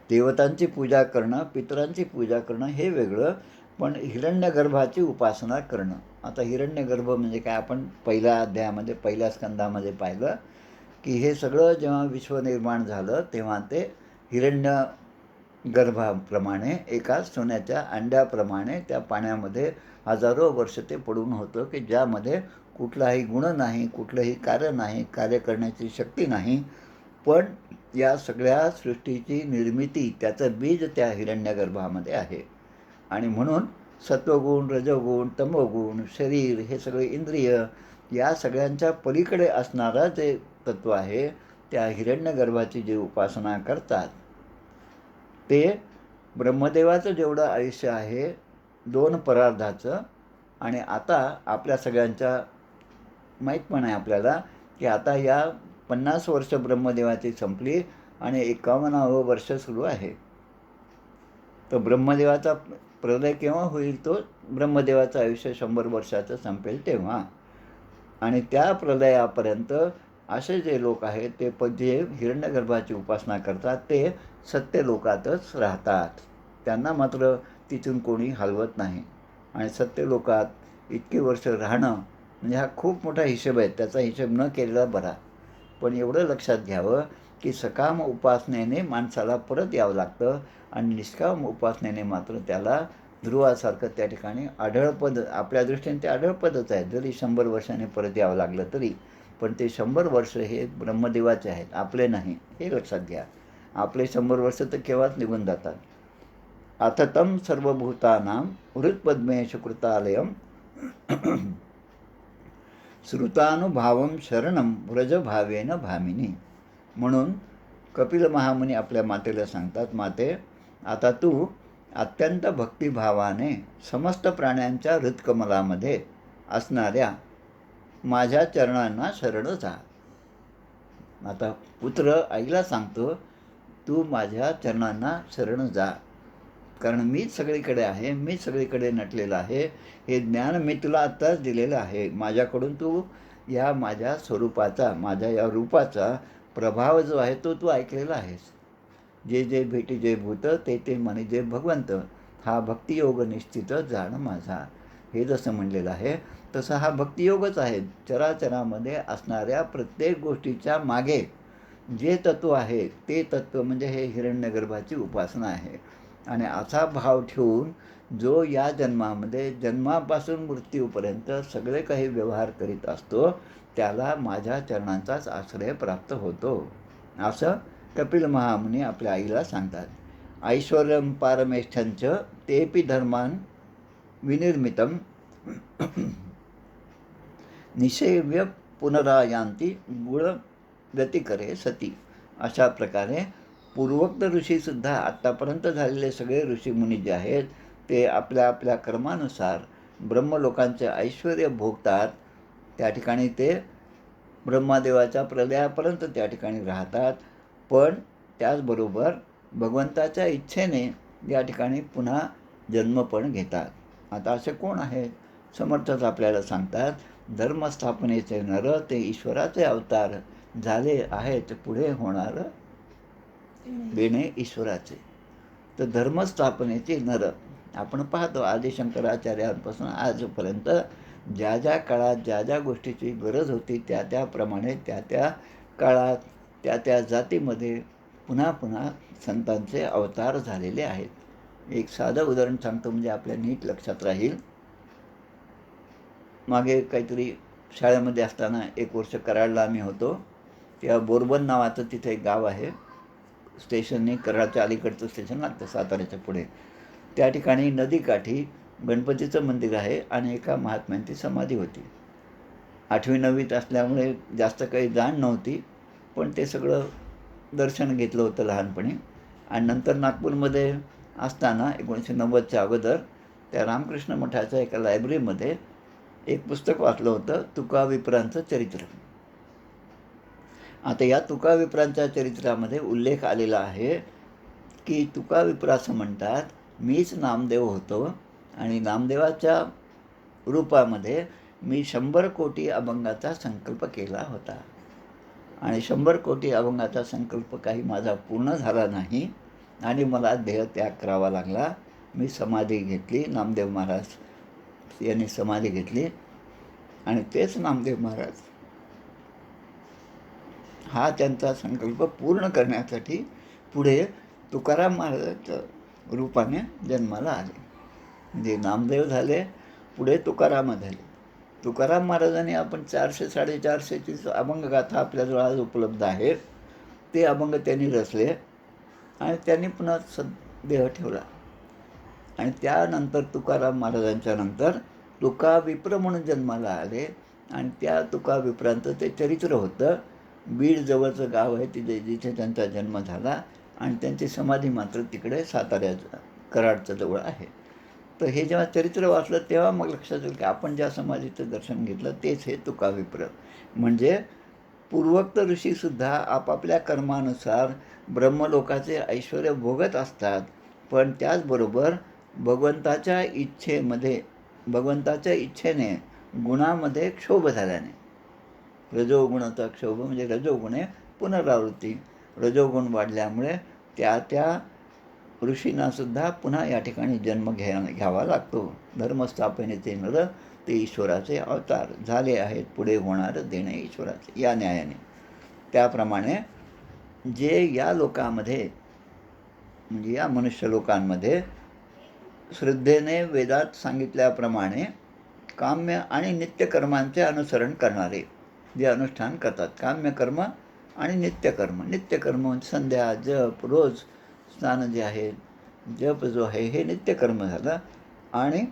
देवतांची पूजा करणं, पितरांची पूजा करणं हे वेगळं, पण हिरण्यगर्भाची उपासना करणं. आता हिरण्यगर्भ म्हणजे काय, आपण पहिल्या अध्यायामध्ये, पहिल्या स्कंदामध्ये पाहिलं की हे सगळं जेव्हा विश्व निर्माण झालं तेव्हा ते हिरण्यगर्भाप्रमाणे, एका सोन्याच्या अंड्याप्रमाणे त्या पाण्यामध्ये हजारो वर्ष ते पडून होतं, की ज्यामध्ये कुठलाही गुण नाही, कुठलंही कार्य नाही, कार्य करण्याची शक्ती नाही. पण या सगळ्या सृष्टीची निर्मिती, त्याचं बीज त्या हिरण्यगर्भामध्ये आहे. आणि म्हणून सत्वगुण, रजोगुण, तमोगुण, शरीर, हे सगळे इंद्रिय या सगळ्यांच्या पलीकडे असणारं जे तत्त्व आहे, त्या हिरण्यगर्भाची जी उपासना करतात, ते ब्रह्मदेवाचं जेवढं आयुष्य आहे 2 परार्धाचं, आणि आता आपल्या सगळ्यांच्या माहीत पण आहे आपल्याला की आता या 50 वर्ष ब्रह्मदेवाची संपली आणि 51वं वर्ष सुरू आहे. तर ब्रह्मदेवाचा प्रलय केव्हा होईल? तो ब्रह्मदेवाचं आयुष्य 100 वर्षाचं संपेल तेव्हा. आणि त्या प्रलयापर्यंत असे जे लोक आहेत ते जे हिरण्यगर्भाची उपासना करतात ते सत्य लोकातच राहतात. त्यांना मात्र तिथून कोणी हलवत नाही. आणि सत्य लोकात इतकी वर्ष राहणं म्हणजे हा खूप मोठा हिशोब आहे. त्याचा हिशोब न केलेला बरा. पण एवढं लक्षात घ्यावं की सकाम उपासनेने माणसाला परत यावं लागतं आणि निष्काम उपासनेने मात्र त्याला ध्रुवासारखं त्या ठिकाणी आढळपद, आपल्या दृष्टीने ते आढळपदच आहे. जरी 100 वर्षांनी परत यावं लागलं तरी, पण ते 100 वर्ष हे ब्रह्मदेवाचे आहेत, आपले नाही. हे लक्षात घ्या. आपले 100 वर्ष तर केव्हाच निघून जातात. अततं सर्वभूतानां हृत्पद्मेषु कृतालयं श्रुतानुभावं शरणं व्रजभावेन भामिनी. म्हणून कपिल महामुनी आपल्या मातेला सांगतात, माते, आता तू अत्यंत भक्तिभावाने समस्त प्राण्यांच्या हृत्कमलामध्ये असणाऱ्या माझ्या चरणांना शरण जा. आता पुत्र आईला सांगतो, तू माझ्या चरणांना शरण जा, कारण मीच सगळीकडे आहे, मीच सगळीकडे नटलेलं आहे. हे ज्ञान मी तुला आत्ताच दिलेलं आहे. माझ्याकडून तू या माझ्या स्वरूपाचा, माझ्या या रूपाचा प्रभाव जो आहे तो तू ऐकलेला आहेस. जे जे भेटी जे भूत ते ते म्हणे जे भगवंत, हा भक्तियोग निश्चित जाण माझा. हे जसं म्हणलेलं आहे तसं हा भक्तियोगच आहे. चराचरामध्ये असणाऱ्या प्रत्येक गोष्टीच्या मागे जे तत्त्व आहे ते तत्त्व म्हणजे हे हिरण्यगर्भाची उपासना आहे. आणि असा भाव ठेवून जो या जन्मामध्ये जन्मापासून मृत्यूपर्यंत सगळे काही व्यवहार करीत असतो त्याला माझ्या चरणांचाच आश्रय प्राप्त होतो, असं कपिल महामुनी आपल्या आईला सांगतात. ऐश्वर्यं पारमेष्ठ्यंच तेपि धर्मान विनिर्मितं निषेव्य पुनरायांती गुळ व्यतिकरे सती. अशा प्रकारे पूर्वोक्त ऋषीसुद्धा आत्तापर्यंत झालेले सगळे ऋषीमुनी जे आहेत ते आपल्या आपल्या कर्मानुसार ब्रह्मलोकांचे ऐश्वर्य भोगतात. त्या ठिकाणी ते ब्रह्मदेवाच्या प्रलयापर्यंत त्या ठिकाणी राहतात. पण त्याचबरोबर भगवंताच्या इच्छेने या ठिकाणी पुन्हा जन्म पण घेतात. आता असे कोण आहेत? समर्थच आपल्याला सांगतात, धर्मस्थापनेचे नर ते ईश्वराचे अवतार झाले आहेत, पुढे होणार देणे ईश्वराचे. तर धर्मस्थापनेचे नर आपण पाहतो आदिशंकराचार्यांपासून आजपर्यंत ज्या ज्या काळात ज्या ज्या गोष्टीची गरज होती त्या त्याप्रमाणे त्या त्या काळात त्या त्या जातीमध्ये पुन्हा पुन्हा संतांचे अवतार झालेले आहेत. एक साधं उदाहरण सांगतो म्हणजे आपल्या नीट लक्षात राहील. मागे काहीतरी शाळेमध्ये असताना 1 वर्ष कराडला आम्ही होतो. तेव्हा बोरबन नावाचं तिथे एक गाव आहे. स्टेशनने कराडच्या अलीकडचं स्टेशन लागतं साताऱ्याच्या पुढे. त्या ठिकाणी नदीकाठी गणपतीचं मंदिर आहे आणि एका महात्म्यांची समाधी होती. 8वी 9वीत असल्यामुळे जास्त काही जाण नव्हती, पण ते सगळं दर्शन घेतलं होतं लहानपणी. आणि नंतर नागपूरमध्ये असताना 1990च्या अगोदर त्या रामकृष्ण मठाच्या एका लायब्ररीमध्ये एक पुस्तक वाचलं होतं, तुका विप्रांचं चरित्र. आता या तुका विप्रांच्या चरित्रामध्ये उल्लेख आलेला आहे की तुका विप्र असं म्हणतात, मीच नामदेव होतो आणि नामदेवाच्या रूपामध्ये मी 100 कोटी अभंगाचा संकल्प केला होता. आणि 100 कोटी अभंगाचा संकल्प काही माझा पूर्ण झाला नाही आणि मला देहत्याग करावा लागला. मी समाधी घेतली, नामदेव महाराज यांनी समाधी घेतली आणि तेच नामदेव महाराज हा त्यांचा संकल्प पूर्ण करण्यासाठी पुढे तुकाराम महाराजांच्या रूपाने जन्माला आले. म्हणजे नामदेव झाले, पुढे तुकाराम झाले. तुकाराम महाराजांनी आपण 400-450ची अभंगगाथा आपल्याजवळ आज उपलब्ध आहेत. ते अभंग त्यांनी रचले आणि त्यांनी पुन्हा देह ठेवला. आणि त्यानंतर तुकाराम महाराजांच्या नंतर तुका विप्र म्हणून जन्माला आले आणि त्या तुका विप्रांचं ते चरित्र होतं. बीड जवळचं गाव आहे तिथे जिथे त्यांचा जन्म झाला आणि त्यांची समाधी मात्र तिकडे साताऱ्याचं कराडच्या जवळ आहे. तर हे जेव्हा चरित्र वाचलं तेव्हा मग लक्षात येईल की आपण ज्या समाधीचं दर्शन घेतलं तेच हे तुका विप्र. म्हणजे पूर्वोक्त ऋषीसुद्धा आपापल्या कर्मानुसार ब्रह्मलोकाचे ऐश्वर भोगत असतात, पण त्याचबरोबर भगवंताच्या इच्छेने गुणामध्ये क्षोभ झाल्याने, रजोगुणाचा क्षोभ म्हणजे रजोगुणे पुनरावृत्ती, रजोगुण वाढल्यामुळे त्या ऋषींनासुद्धा पुन्हा या ठिकाणी जन्म घ्यावा लागतो. धर्मस्थापनेचे नर ते ईश्वराचे अवतार झाले आहेत, पुढे होणार देणे ईश्वराचे या न्यायाने. त्याप्रमाणे जे या लोकांमध्ये म्हणजे या मनुष्य लोकांमध्ये श्रद्धेने वेदात सांगितल्याप्रमाणे काम्य आणि नित्यकर्मांचे अनुसरण करणारे जे अनुष्ठान करतात, काम्यकर्म आणि नित्यकर्म संध्या जप रोज स्नान जे आहे, जप जो आहे हे नित्यकर्म झालं. आणि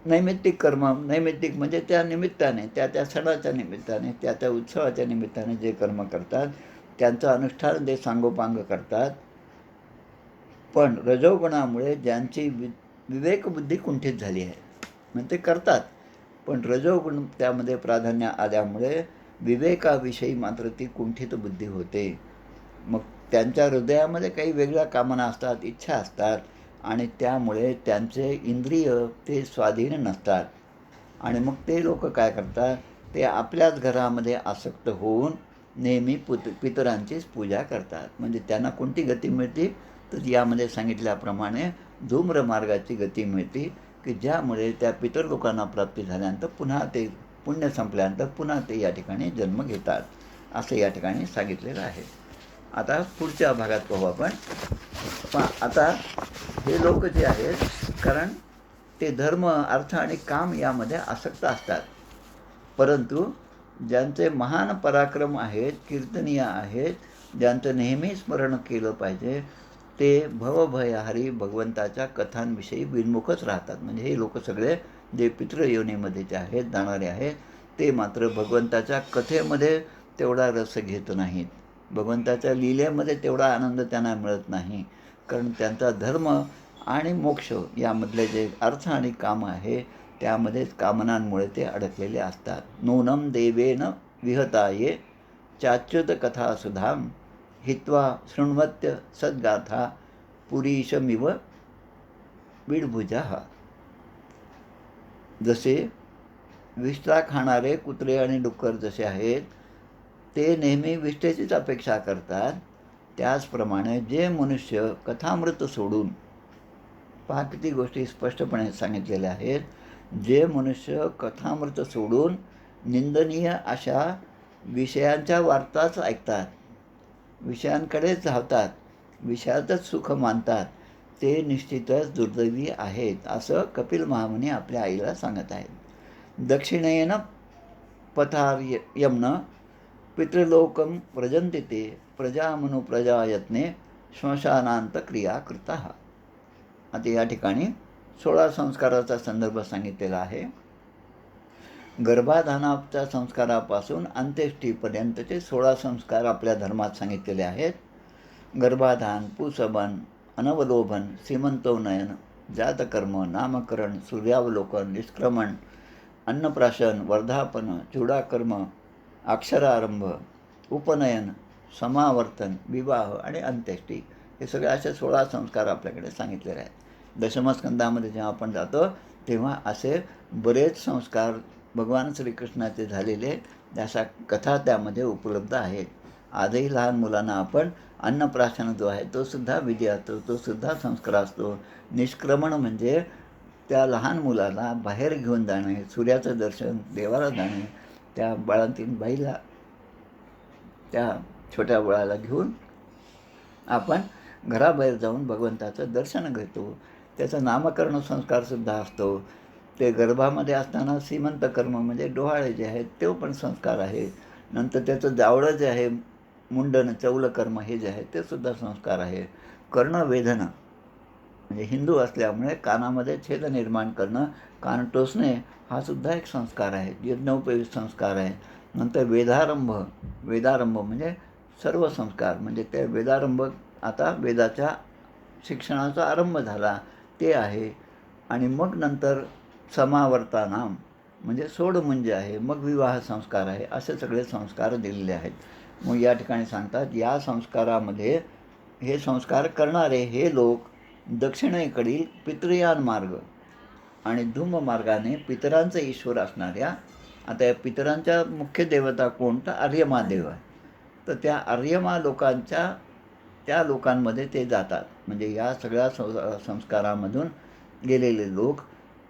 नैमित्तिक म्हणजे त्या निमित्ताने त्या सणाच्या निमित्ताने त्या उत्सवाच्या निमित्ताने जे कर्म करतात त्यांचं अनुष्ठान ते सांगोपांग करतात. पण रजोगुणामुळे ज्यांची विवेकबुद्धी कुंठित झाली आहे म्हणजे ते करतात, पण रजोगुण त्यामध्ये प्राधान्य आल्यामुळे विवेकाविषयी मात्र ती कुंठित बुद्धी होते. मग त्यांच्या हृदयामध्ये काही वेगळ्या कामना असतात, इच्छा असतात आणि त्यामुळे त्यांचे इंद्रिय ते स्वाधीन नसतात. आणि मग ते लोक काय करतात, ते आपल्याच घरामध्ये आसक्त होऊन नेहमी पितरांचीच पूजा करतात. म्हणजे त्यांना कोणती गती मिळते तर यामध्ये सांगितल्याप्रमाणे धूम्र मार्गाची गती मिळते की ज्यामुळे त्या पितर लोकांना प्राप्ती झाल्यानंतर पुन्हा ते पुण्य संपल्यानंतर पुन्हा ते या ठिकाणी जन्म घेतात असं या ठिकाणी सांगितलेलं आहे. आता पुढच्या भागात पाहू आपण. आता हे लोक जे आहेत कारण ते धर्म अर्थ आणि काम यामध्ये आसक्त असतात, परंतु ज्यांचे महान पराक्रम आहेत, कीर्तनीय आहेत, ज्यांचं नेहमी स्मरण केलं पाहिजे ते भवभयहारी भगवंताच्या कथांविषयी विन्मुखच राहतात. म्हणजे हे लोक सगळे जे पितृयोनीमध्ये जे आहेत जाणारे आहेत ते मात्र भगवंताच्या कथेमध्ये तेवढा रस घेत नाहीत, भगवंताच्या लीलेमध्ये तेवढा आनंद त्यांना मिळत नाही, कारण त्यांचा धर्म आणि मोक्ष यामधले जे अर्थ आणि काम आहे त्यामध्येच कामनांमुळे ते अडकलेले असतात. नूनं देवेन विहताये चाच्युत कथा सुधाम हित्वा शृण्वत्य सद्गाथा पुरीशमिव बीडभुजा. जसे विष्ठा खाणारे कुत्रे आणि डुक्कर जसे आहेत ते नेहमी विष्ठेचीच अपेक्षा करतात, त्याचप्रमाणे जे मनुष्य कथामृत सोडून, पहा किती गोष्टी स्पष्टपणे सांगितलेल्या आहेत, जे मनुष्य कथामृत सोडून निंदनीय अशा विषयांच्या वार्ताच ऐकतात, विषयांकडेच धावतात, विषयातच सुख मानतात, ते निश्चितच दुर्दैवी आहेत असं कपिल महामुनी आपल्या आईला सांगत आहेत. दक्षिणेन पथार्यम्न पितृलोकम व्रजन्ति ते प्रजामनु प्रजायत्ने श्मशानांत क्रिया कृता. आता या ठिकाणी 16 संस्काराचा संदर्भ सांगितलेला आहे. गर्भाधानाच्या संस्कारापासून अंत्येष्टीपर्यंतचे 16 संस्कार आपल्या धर्मात सांगितलेले आहेत. गर्भाधान, पुसबन, अनवलोभन, सीमंतोनयन, जातकर्म, नामकरण, सूर्यावलोकन, निष्क्रमण, अन्नप्राशन, वर्धापन, चूडाकर्म, अक्षरारंभ, उपनयन, समावर्तन, विवाह आणि अंत्येष्टी हे सगळे असे 16 संस्कार आपल्याकडे सांगितलेले आहेत. दशमस्कंदामध्ये जेव्हा आपण जातो तेव्हा असे बरेच संस्कार भगवान श्रीकृष्णाचे झालेले अशा कथा त्यामध्ये उपलब्ध आहेत. आजही लहान मुलांना आपण अन्नप्राशन जो आहे तो सुद्धा विधी असतो, तो सुद्धा संस्कार असतो. निष्क्रमण म्हणजे त्या लहान मुलाला बाहेर घेऊन जाणे, सूर्याचं दर्शन, देवाला जाणे, त्या बाळांतीन बाईला त्या छोट्या बाळाला घेऊन आपण घराबाहेर जाऊन भगवंताचं दर्शन घेतो. त्याचा नामकरण संस्कारसुद्धा असतो. ते गर्भामध्ये असताना सीमंत कर्म म्हणजे डोहाळे जे आहेत ते पण संस्कार आहे. नंतर त्याचं जावळं जे आहे मुंडन चौल कर्म हे जे आहे ते सुद्धा संस्कार आहे. कर्णवेधन म्हणजे हिंदू असल्यामुळे कानामध्ये छेद निर्माण करणं, कान टोचणे हा सुद्धा एक संस्कार आहे, यज्ञोपवीत संस्कार आहे. नंतर वेदारंभ म्हणजे सर्व संस्कार, म्हणजे ते वेदारंभ, आता वेदाच्या शिक्षणाचा आरंभ झाला ते आहे. आणि मग नंतर समावर्तानाम म्हणजे सोड म्हणजे आहे, मग विवाह संस्कार आहे, असे सगळे संस्कार दिलेले आहेत. मग या ठिकाणी सांगतात या संस्कारामध्ये हे संस्कार करणारे हे लोक दक्षिणेकडील पितृयान मार्ग आणि धूम मार्गाने पितरांचे ईश्वर असणाऱ्या, आता या पितरांच्या मुख्य देवता कोण, तर आर्यमा देव आहे. तर त्या आर्यमा लोकांच्या त्या लोकांमध्ये ते जातात. म्हणजे या सगळ्या संस्कारामधून गेलेले लोक,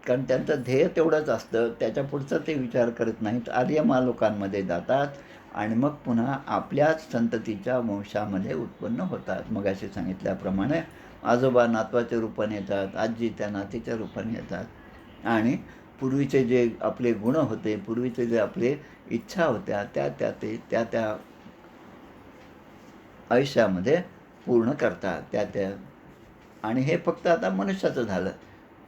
कारण त्यांचं ध्येय तेवढंच असतं, त्याच्या पुढचं ते विचार करत नाहीत, आर्यमा लोकांमध्ये जातात आणि मग पुन्हा आपल्याच संततीच्या वंशामध्ये उत्पन्न होतात. मग असे सांगितल्याप्रमाणे आजोबा नातवाच्या रूपाने येतात, आजी त्या नातीच्या रूपाने येतात आणि पूर्वीचे जे आपले गुण होते, पूर्वीचे जे आपले इच्छा होत्या त्या आयुष्यामध्ये पूर्ण करतात त्या. आणि हे फक्त आता मनुष्याचं झालं.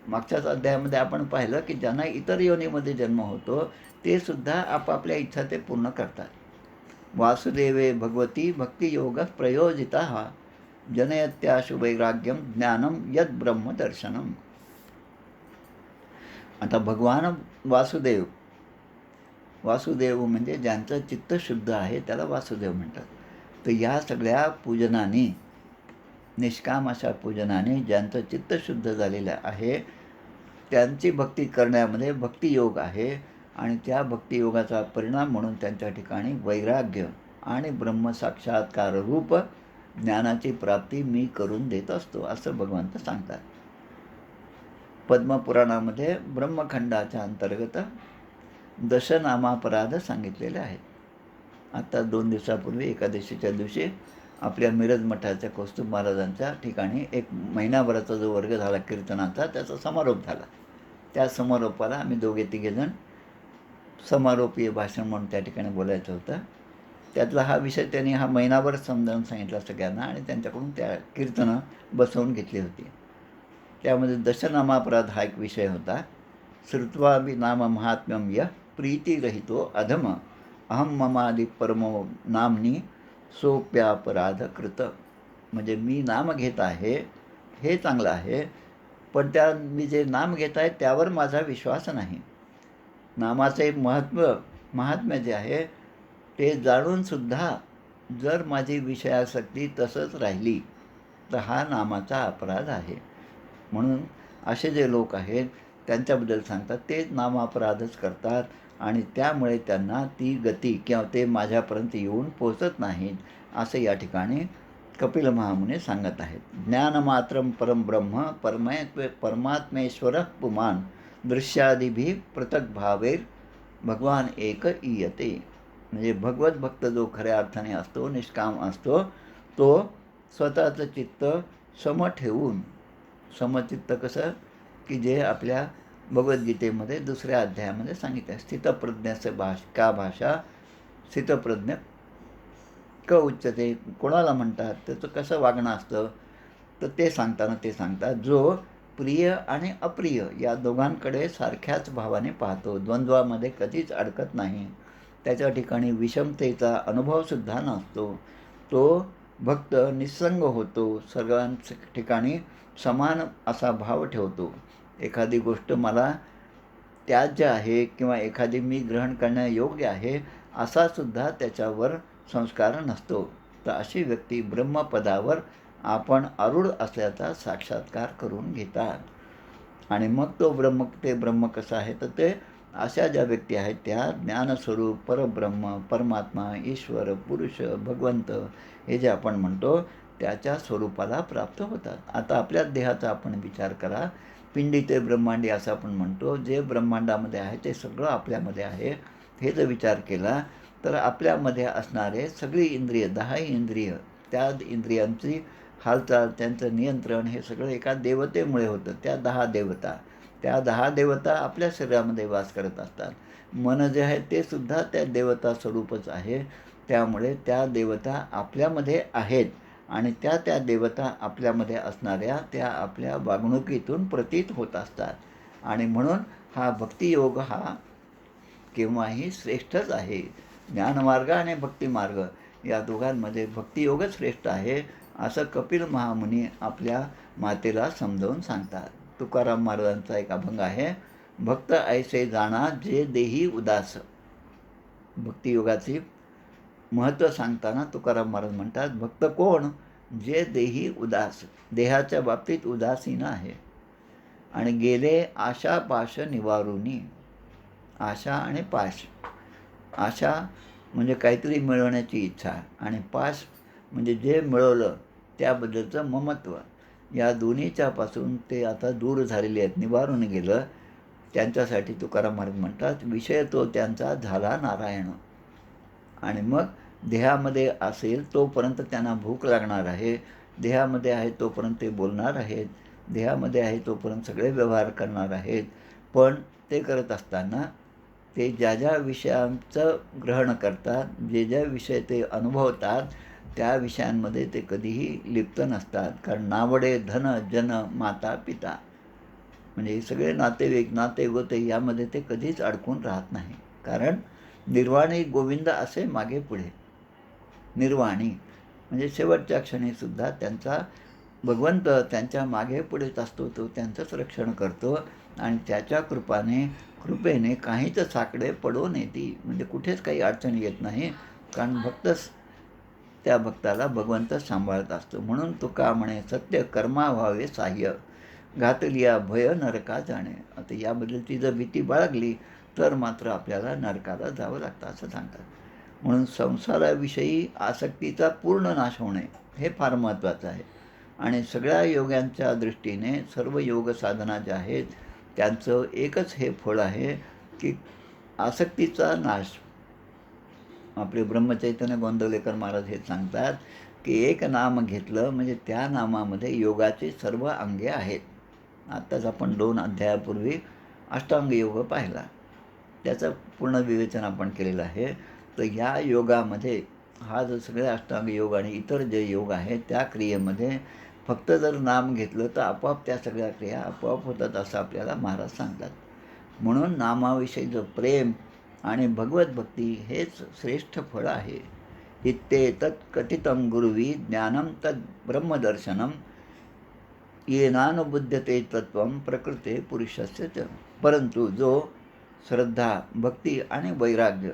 मागच्याच अध्यायामध्ये आपण पाहिलं की ज्यांना इतर योनीमध्ये जन्म होतो ते सुद्धा आपापल्या इच्छा ते पूर्ण करतात. वासुदेवे भगवती भक्तियोग प्रयोजिता जनयत्याशु वैराग्यम ज्ञानम यद ब्रह्मदर्शनम. आता भगवान वासुदेव म्हणजे ज्यांचं चित्त शुद्ध आहे त्याला वासुदेव म्हणतात. तर या सगळ्या पूजनाने, निष्काम अशा पूजनाने ज्यांचं चित्त शुद्ध झालेलं आहे त्यांची भक्ती करण्यामध्ये भक्तियोग आहे आणि त्या भक्तियोगाचा परिणाम म्हणून त्यांच्या ठिकाणी वैराग्य आणि ब्रह्मसाक्षात्कार रूप ज्ञानाची प्राप्ती मी करून देत असतो असं भगवंत सांगतात. पद्मपुराणामध्ये ब्रह्मखंडाच्या अंतर्गत दशनामापराध सांगितलेले आहेत. आता 2 दिवसापूर्वी एकादशीच्या दिवशी आपल्या मिरज मठाच्या कौस्तुभ महाराजांच्या ठिकाणी एक महिनाभराचा जो वर्ग झाला कीर्तनाचा, त्याचा समारोप झाला. त्या समारोपाला आम्ही 2-3 जण समारोपीय भाषण म्हणून त्या ठिकाणी बोलायचं होतं. त्यातला हा विषय त्यांनी हा महिनाभर समजावून सांगितला सगळ्यांना आणि त्यांच्याकडून त्या कीर्तनं बसवून घेतली होती. त्यामध्ये दशनामापराध हा एक विषय होता. श्रुत्वापि नाम महात्म्यम यः प्रीतिरहितो अधम अहम ममादि परमो नामनी सोप्यापराध कृत. म्हणजे मी नाम घेत आहे हे चांगलं आहे, पण मी जे नाम घेत आहे त्यावर माझा विश्वास नाही. नामाचे महात्म्य जे आहे ते जाणूनसुद्धा जर माझी विषयासक्ती तसंच राहिली तर हा नामाचा अपराध आहे. म्हणून असे जे लोक आहेत त्यांच्याबद्दल सांगतात ते नामापराधच करतात आणि त्यामुळे त्यांना ती गती किंवा ते माझ्यापर्यंत येऊन पोचत नाहीत असं या ठिकाणी कपिल महामुनी सांगत आहेत. ज्ञानमात्रम परम ब्रह्म परमात्मेश्वर पुमान दृश्यादिभी पृथक भावेर भगवान एक इयते. म्हणजे भगवत भक्त जो खऱ्या अर्थाने असतो, निष्काम असतो, तो स्वतःचं चित्त सम ठेवून, समचित्त कसं की जे आपल्या भगवद्गीतेमध्ये 2ऱ्या अध्यायामध्ये सांगितलं, स्थितप्रज्ञाचं का भाषा स्थितप्रज्ञ क उच्चते, कोणाला म्हणतात, त्याचं कसं वागणं असतं, तर ते सांगतात जो प्रिय आणि अप्रिय या दोघांकडे सारख्याच भावाने पाहतो, द्वंद्वामध्ये कधीच अडकत नाही, त्याच्या ठिकाणी विषमतेचा अनुभवसुद्धा नसतो, तो भक्त निस्संग होतो, सर्वांच्या ठिकाणी समान असा भाव ठेवतो. एखादी गोष्ट मला त्याज्य आहे किंवा एखादी मी ग्रहण करण्यायोग्य आहे असासुद्धा त्याच्यावर संस्कार नसतो. तर अशी व्यक्ती ब्रह्मपदावर आपण आरूढ असल्याचा साक्षात्कार करून घेतात आणि मग तो ब्रह्म कसं आहे, तर ते अशा ज्या व्यक्ती आहेत त्या ज्ञानस्वरूप परब्रह्म, परमात्मा, ईश्वर, पुरुष, भगवंत हे जे आपण म्हणतो त्याच्या स्वरूपाला प्राप्त होतात. आता आपल्या देहाचा आपण विचार करा, पिंडी ते ब्रह्मांडी असं आपण म्हणतो, जे ब्रह्मांडामध्ये आहे ते सगळं आपल्यामध्ये आहे. हे जर विचार केला तर आपल्यामध्ये असणारे सगळी इंद्रिय, 10 इंद्रिय, त्या इंद्रियांची हालचाल, त्यांचं नियंत्रण हे सगळं एका देवतेमुळे होतं. त्या 10 देवता आपल्या शरीरामध्ये वास करत असतात. मन जे आहे ते सुद्धा त्या देवता स्वरूपच आहे. त्यामुळे त्या देवता आपल्यामध्ये आहेत आणि त्या त्या देवता आपल्यामध्ये असणाऱ्या त्या आपल्या वागणुकीतून प्रतीत होत असतात आणि म्हणून हा भक्तियोग हा केव्हाही श्रेष्ठच आहे. ज्ञानमार्ग आणि भक्तिमार्ग या दोघांमध्ये भक्तियोगच श्रेष्ठ आहे असं कपिल महामुनी आपल्या मातेला समजावून सांगतात. तुकाराम महाराजांचा एक अभंग आहे, भक्त ऐसे जाणा जे देही उदास. भक्तियोगाचे महत्त्व सांगताना तुकाराम महाराज म्हणतात, भक्त कोण? जे देही उदास, देहाच्या बाबतीत उदासीन आहे आणि गेले आशा पाश निवारुनी. आशा आणि पाश, आशा म्हणजे काहीतरी मिळवण्याची इच्छा आणि पाश म्हणजे जे मिळवलं त्याबद्दलचं ममत्व, या दोन्हीच्यापासून ते आता दूर झालेले आहेत, निवारून गेलं. त्यांच्यासाठी तुकाराम महाराज म्हणतात, विषय तो त्यांचा झाला नारायण. आणि मग देहामध्ये असेल तोपर्यंत त्यांना भूक लागणार आहे, देहामध्ये आहे तोपर्यंत ते बोलणार आहेत, देहामध्ये आहे तोपर्यंत सगळे व्यवहार करणार आहेत. पण ते करत असताना ते ज्या ज्या विषयांचं ग्रहण करतात, जे ज्या विषय ते अनुभवतात त्या विषयांमध्ये ते कधीही लिप्त नसतात. कारण नावडे धन जन माता पिता म्हणजे हे सगळे नातेवाईक नातेगोते यामध्ये ते कधीच अडकून राहत नाही. कारण निर्वाणी गोविंद असे मागे पुढे, निर्वाणी म्हणजे शेवटच्या क्षणीसुद्धा त्यांचा भगवंत त्यांच्या मागे पुढेच असतो, तो त्यांचंच रक्षण करतो आणि त्याच्या कृपेने काहीच साकडे पडून येते, म्हणजे कुठेच काही अडचण येत नाही. कारण भक्तच त्या भक्ताला भगवंत सांभाळत असतो. म्हणून तुका म्हणे, सत्य कर्मा व्हावे साह्य, घातलिया भय नरका जाणे. आता याबद्दलची जर भीती बाळगली तर मात्र आपल्याला नरकाला जावं लागतं असं सांगतात. म्हणून संसाराविषयी आसक्तीचा पूर्ण नाश होणे हे फार महत्त्वाचं आहे. आणि सगळ्या योग्यांच्या दृष्टीने सर्व योग साधना ज्या आहेत त्यांचं एकच हे फळ आहे की आसक्तीचा नाश. आपले ब्रह्मचैतन्य गोंदवलेकर महाराज हे सांगतात की एक नाम घेतलं म्हणजे त्या नामामध्ये योगाची सर्व अंगे आहेत. आत्ताच आपण 2 अध्यायापूर्वी अष्टांग योग पाहिला, त्याचं पूर्ण विवेचन आपण केलेलं आहे. तर या योगामध्ये हा जो सगळे अष्टांग योग आणि इतर जे योग आहेत त्या क्रियेमध्ये फक्त जर नाम घेतलं तर आपोआप त्या सगळ्या क्रिया आपोआप होतात असं आपल्याला महाराज सांगतात. म्हणून नामाविषयीचं प्रेम आणि भगवत भक्ती हेच श्रेष्ठ फळ आहे. इत्येतत् कथितं गुरुवी ज्ञानं तद् ब्रह्मदर्शनम येनानुबुध्यते तत्त्वं प्रकृते पुरुषस्य च. परंतु जो श्रद्धा, भक्ती आणि वैराग्य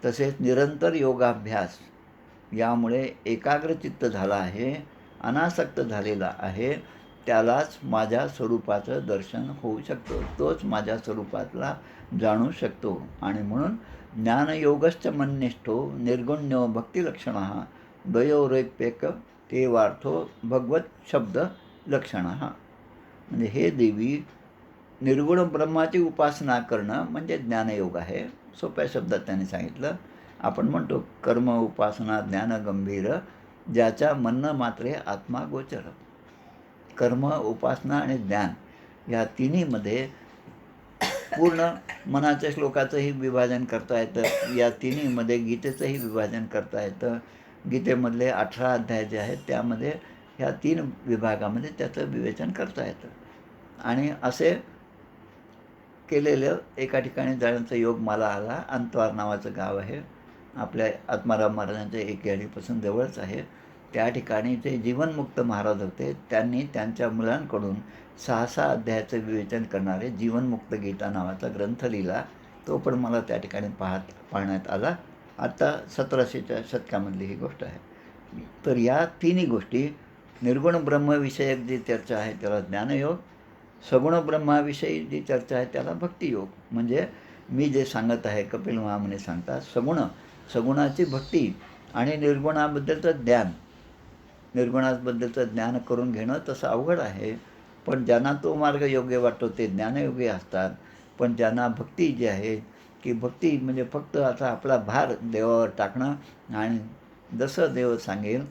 तसेच निरंतर योगाभ्यास यामुळे एकाग्रचित्त झाला आहे, अनासक्त झालेला आहे, त्यालाच माझ्या स्वरूपाचं दर्शन होऊ शकतं, तोच माझ्या स्वरूपातला जाणू शकतो. आणि म्हणून ज्ञानयोगश्च मन्निष्ठो निर्गुण्यो भक्तिलक्षणः द्वयोरेप्यक तेवार्थो भगवत शब्द लक्षणः. म्हणजे हे देवी, निर्गुण ब्रह्माची उपासना करणं म्हणजे ज्ञानयोग आहे. सोप्या शब्दात त्यांनी सांगितलं. आपण म्हणतो कर्म उपासना ज्ञान गंभीर, ज्याच्या म्हणणं मात्रे आत्मा गोचर. कर्म, उपासना आणि ज्ञान या तिन्हीमध्ये पूर्ण मनाच्या श्लोकाचंही विभाजन करता येतं, या तिन्हीमध्ये गीतेचंही विभाजन करता येतं. गीतेमधले 18 अध्याय जे आहेत त्यामध्ये ह्या 3 विभागामध्ये त्याचं विवेचन करता येतं. आणि असे केलेलं एका ठिकाणी जाण्याचा योग मला आला. अंतवार नावाचं गाव आहे, आपल्या आत्माराम महाराजांच्या एकेवाडीपासून जवळच आहे. त्या ठिकाणी जे जीवनमुक्त महाराज होते त्यांनी त्यांच्या मुलांकडून 6 अध्यायाचं विवेचन करणारे जीवनमुक्त गीता नावाचा ग्रंथ लिहिला. तो पण मला त्या ठिकाणी पाहण्यात आला. आत्ता 1700च्या शतकामधली ही गोष्ट आहे. तर या तिन्ही गोष्टी, निर्गुण ब्रह्मविषयक जी चर्चा आहे त्याला ज्ञानयोग, सगुण ब्रह्माविषयी जी चर्चा आहे त्याला भक्तियोग. म्हणजे मी जे सांगत आहे कपिल महामुनी सांगतात, सगुणाची भक्ती आणि निर्गुणाबद्दलचं ज्ञान. निर्गुणाबद्दलचं ज्ञान करून घेणं तसं अवघड आहे, पण ज्यांना तो मार्ग योग्य वाटतो ते ज्ञानयोगी असतात. पण ज्यांना भक्ती जी आहे की भक्ती म्हणजे फक्त आता आपला भार देवावर टाकणं आणि जसं देव सांगेल,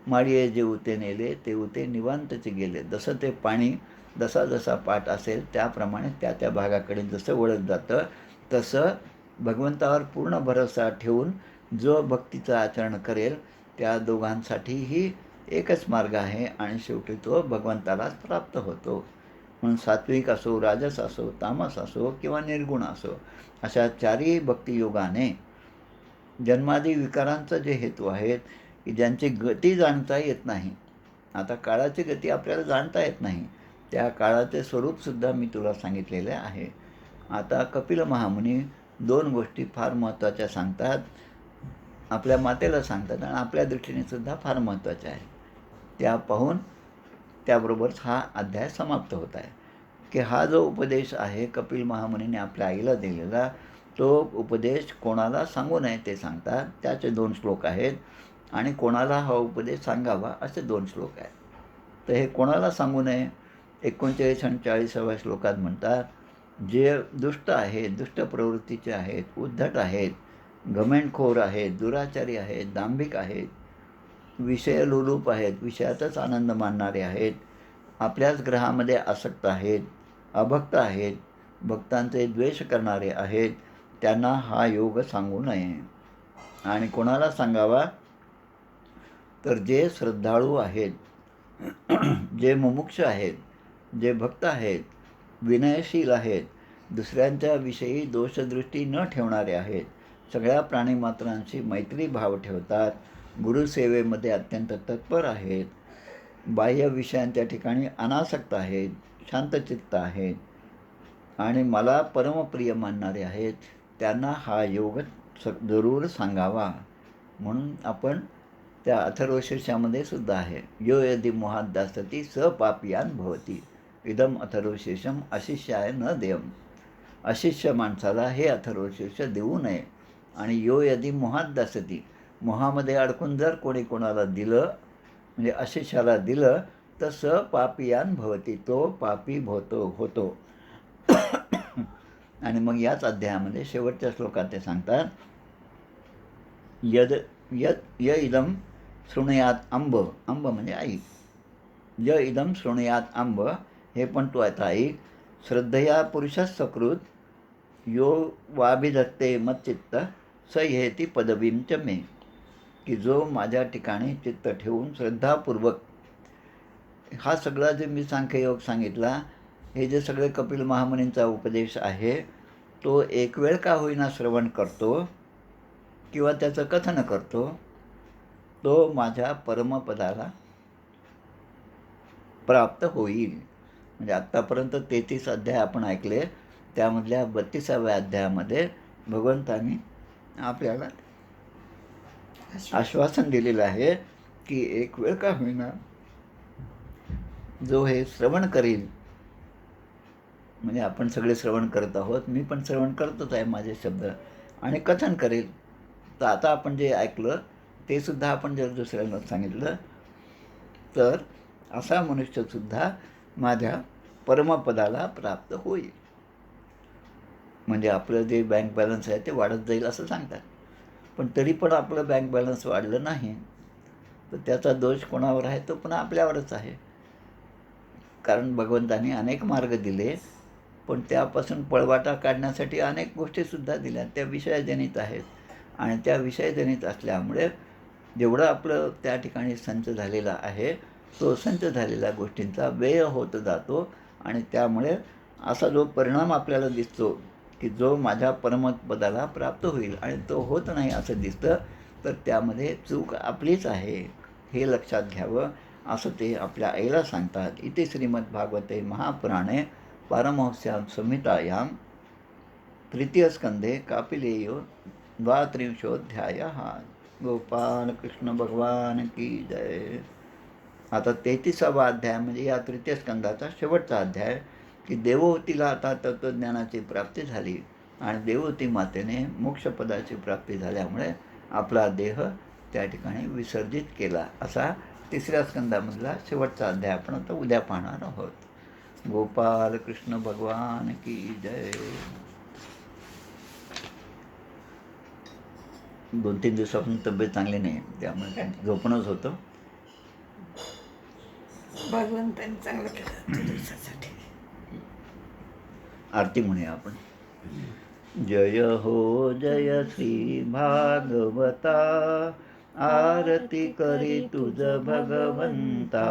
माळीये जे उते नेले ते उते निवांतचे गेले, जसं ते पाणी जसा जसा पाठ असेल त्याप्रमाणे त्या त्या भागाकडे जसं वळत जातं, तसं भगवंतावर पूर्ण भरोसा ठेवून जो भक्तीचं आचरण करेल त्या दोघांसाठीही एकच मार्ग आहे आणि शेवटी तो भगवंतालाच प्राप्त होतो. म्हणून सात्विक असो, राजस असो, तामस असो किंवा निर्गुण असो, अशा चारही भक्तियोगाने जन्मादी विकारांचा जे हेतू आहेत की ज्यांची गती जाणता येत नाही. आता काळाची गती आपल्याला जाणता येत नाही, त्या काळाचे स्वरूपसुद्धा मी तुला सांगितलेले आहे. आता कपिल महामुनी 2 गोष्टी फार महत्त्वाच्या सांगतात, आपल्या मातेला सांगतात आणि आपल्या दृष्टीने सुद्धा फार महत्त्वाच्या आहेत. त्या पाहून त्याबरोबरच हा अध्याय समाप्त होत आहे की हा जो उपदेश आहे कपिल महामुनीने आपल्या आईला दिलेला, तो उपदेश कोणाला सांगू नये ते सांगतात. त्याचे 2 श्लोक आहेत आणि कोणाला हा उपदेश सांगावा असे 2 श्लोक आहेत. तर हे कोणाला सांगू नये 39 आणि 40व्या श्लोकात म्हणतात, जे दुष्ट आहेत, दुष्ट प्रवृत्तीचे आहेत, उद्धट आहेत, घमेंडखोर आहेत, दुराचारी आहेत, दांभिक आहेत, विषयलोलूप आहेत, विषयातच आनंद मानणारे आहेत, आपल्याच ग्रहामध्ये आसक्त आहेत, अभक्त आहेत, भक्तांचे द्वेष करणारे आहेत, त्यांना हा योग सांगू नये. आणि कोणाला सांगावा तर जे श्रद्धाळू आहेत, जे मुमुक्ष आहेत, जे भक्त आहेत, विनयशील आहेत, दुसऱ्यांच्या विषयी दोषदृष्टी न ठेवणारे आहेत, सगळ्या प्राणीमात्रांशी मैत्री भाव ठेवतात, गुरुसेवेमध्ये अत्यंत तत्पर आहेत, बाह्य विषयांच्या ठिकाणी अनासक्त आहेत, शांतचित्त आहेत आणि मला परमप्रिय मानणारे आहेत, त्यांना हा योग जरूर सांगावा. म्हणून आपण त्या अथर्वशीर्षामध्ये सुद्धा आहे, यो यदि मोहात दासती स पापियान भवती इदम अथर्वशीर्षम अशिष्याय न देयम. अशिष्य माणसाला हे अथर्वशीर्ष देऊ नये. आणि यो यदि मोहात दासती, मोहामध्ये अडकून जर कोणी कोणाला दिलं, म्हणजे अशिष्याला दिलं, तर स पापियान भवती, तो पापी होतो. आणि मग याच अध्यायामध्ये शेवटच्या श्लोकात ते सांगतात, य इदम शृणुयात अंब, अंब म्हणजे आई, य इदम शृणुयात अंब, हे पण तू आता ऐक, श्रद्धया पुरुषः सकृत यो वाभिधत्ते मच्चित्त स हेती पदवीं च मे. की जो माझ्या ठिकाणी चित्त ठेवून श्रद्धापूर्वक हा सगळा जे मी सांख्ययोग सांगितला, हे जे सगळे कपिल महामुनींचा उपदेश आहे, तो एक वेळ का होईना श्रवण करतो किंवा त्याचं कथन करतो, तो माझ्या परमपदाला प्राप्त होईल. म्हणजे आत्तापर्यंत 33 अध्याय आपण ऐकले, त्यामधल्या 32व्या अध्यायामध्ये भगवंतांनी आपल्याला आश्वासन दिलेलं आहे की एक वेळ का होईना जो हे श्रवण करील, म्हणजे आपण सगळे श्रवण करत आहोत, मी पण श्रवण करतच आहे माझे शब्द, आणि कथन करेल. तर आता आपण जे ऐकलं ते सुद्धा आपण जर दुसऱ्यांना सांगितलं तर असा मनुष्यसुद्धा माझ्या परमपदाला प्राप्त होईल. म्हणजे आपलं जे बँक बॅलन्स आहे ते वाढत जाईल असं सांगतात. पण तरी पण आपलं बँक बॅलन्स वाढलं नाही तर त्याचा दोष कोणावर आहे, तो पुन्हा आपल्यावरच आहे. कारण भगवंतांनी अनेक मार्ग दिले, पण त्यापासून पळवाटा काढण्यासाठी अनेक गोष्टीसुद्धा दिल्या, त्या विषयजनित आहेत. आणि त्या विषयजनित असल्यामुळे जेवढं आपलं त्या ठिकाणी संच झालेला आहे, तो संच झालेल्या गोष्टींचा व्यय होत जातो. आणि त्यामुळे असा जो परिणाम आपल्याला दिसतो की जो माझ्या परमपदाला प्राप्त होईल आणि तो होत नाही असं दिसतं, तर त्यामध्ये चूक आपलीच आहे, हे लक्षात घ्यावं, असं ते आपल्या आईला सांगतात. इति श्रीमद्भागवते महापुराणे पारमहंस्यां संहितायां तृतीयस्कंधे कापिलेयो 32 गोपाल कृष्ण भगवान की जय. आता 33वा अध्याय म्हणजे या तृतीय स्कंधाचा शेवटचा अध्याय, की देवहूतीला आता तत्त्वज्ञानाची प्राप्ती झाली आणि देवहूती मातेने मोक्षपदाची प्राप्ती झाल्यामुळे आपला देह त्या ठिकाणी विसर्जित केला. असा 3ऱ्या स्कंधामधला शेवटचा अध्याय आपण आता उद्या पाहणार आहोत. गोपाल कृष्ण भगवान की जय. 2-3 दिवसापासून तब्येत चांगली नाही, त्यामुळे झोपणंच होतं. भगवंतांनी चांगलं केलं दिवसासाठी. आरती म्हणूया आपण. जय हो जय श्री भागवता आरती करी तुझ भगवंता.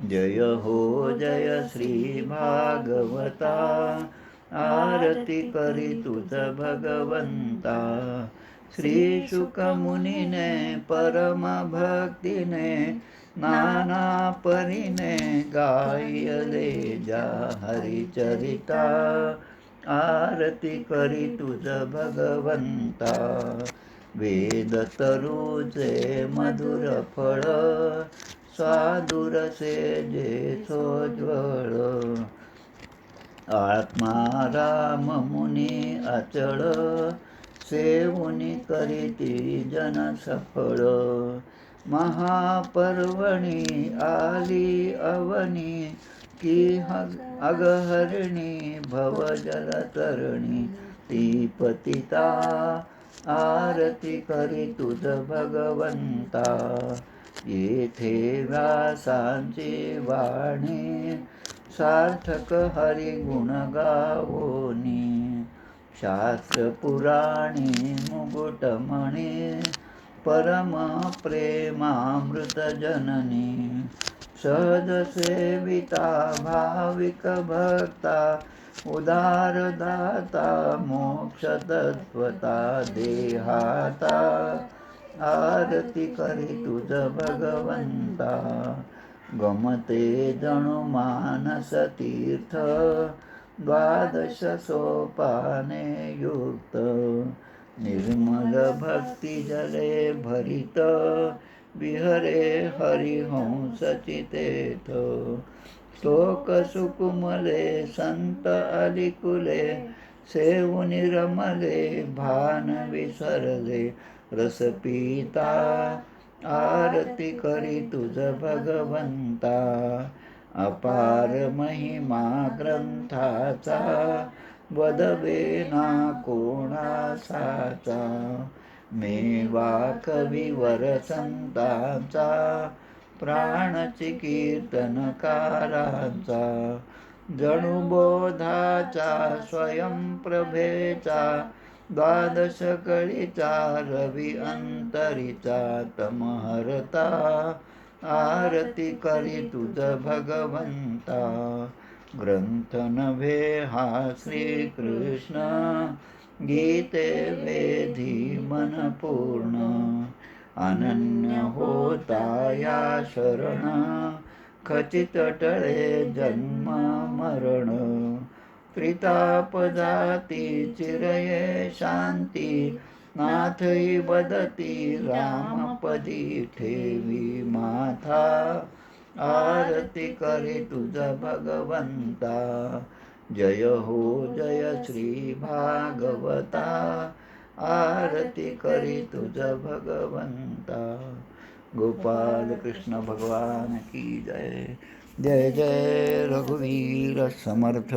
जय हो जय श्री भागवता, आरती करी तुझ भगवंता. श्री शुक मुनीने परम भक्तीने नाना परीने गायले जा हरिचरिता. आरती करी तुझ भगवंता. वेद तरुचे मधुर फळ, स्वादुरसे जे सोज्वळ. आत्माराम मुनी अचळ, सेवुनी करीती जन सफळ. महापर्वणी आली अवनी, की अगहरिणी भवजलतरणी. ती पतिता आरती करी तुझ भगवंता. येथे व्यासांची वाणी, सार्थक हरिगुण गावोनी. शास्त्र पुराणी मुकुटमणी, परम प्रेमामृत जननी. सहज सेविता भाविक भक्ता, उदार दाता मोक्ष तत्वता देहाता. आरती करी तुझ भगवंता. गमते जणू मानस तीर्थ, द्वादश सोपाने युक्त. निर्मल भक्ती जले भरित, विहरे हरिहंस चितेथ. श्लोक सुकुमले संत अलिकुले, सेवुनी रमले भान विसरले. रस पिता आरती करी तुझ भगवंता. अपार महिमा ग्रंथाचा, वदवे ना कोणासाचा. मेवा कविवर संतांचा, प्राणची कीर्तनकारांचा. जणू बोधाचा स्वयंप्रभेचा, द्वादश कळीचा रवी अंतरीचा तमहरता. आरती करी तुझ भगवंता. ग्रंथ नव्हे हा श्रीकृष्ण, गीते वेधी मन पूर्ण. अनन्य होता या शरण, खचित टळे जन्म मरण. त्रिताप जाती चिरये शांती, नाथई बदती रामपदी ठेवी माथा. आरती करी तुझ भगवंता. जय हो जय श्री भागवता, आरती करी तुझ भगवंता. गोपाल कृष्ण भगवान की जय. जय जय रघुवीर समर्थ.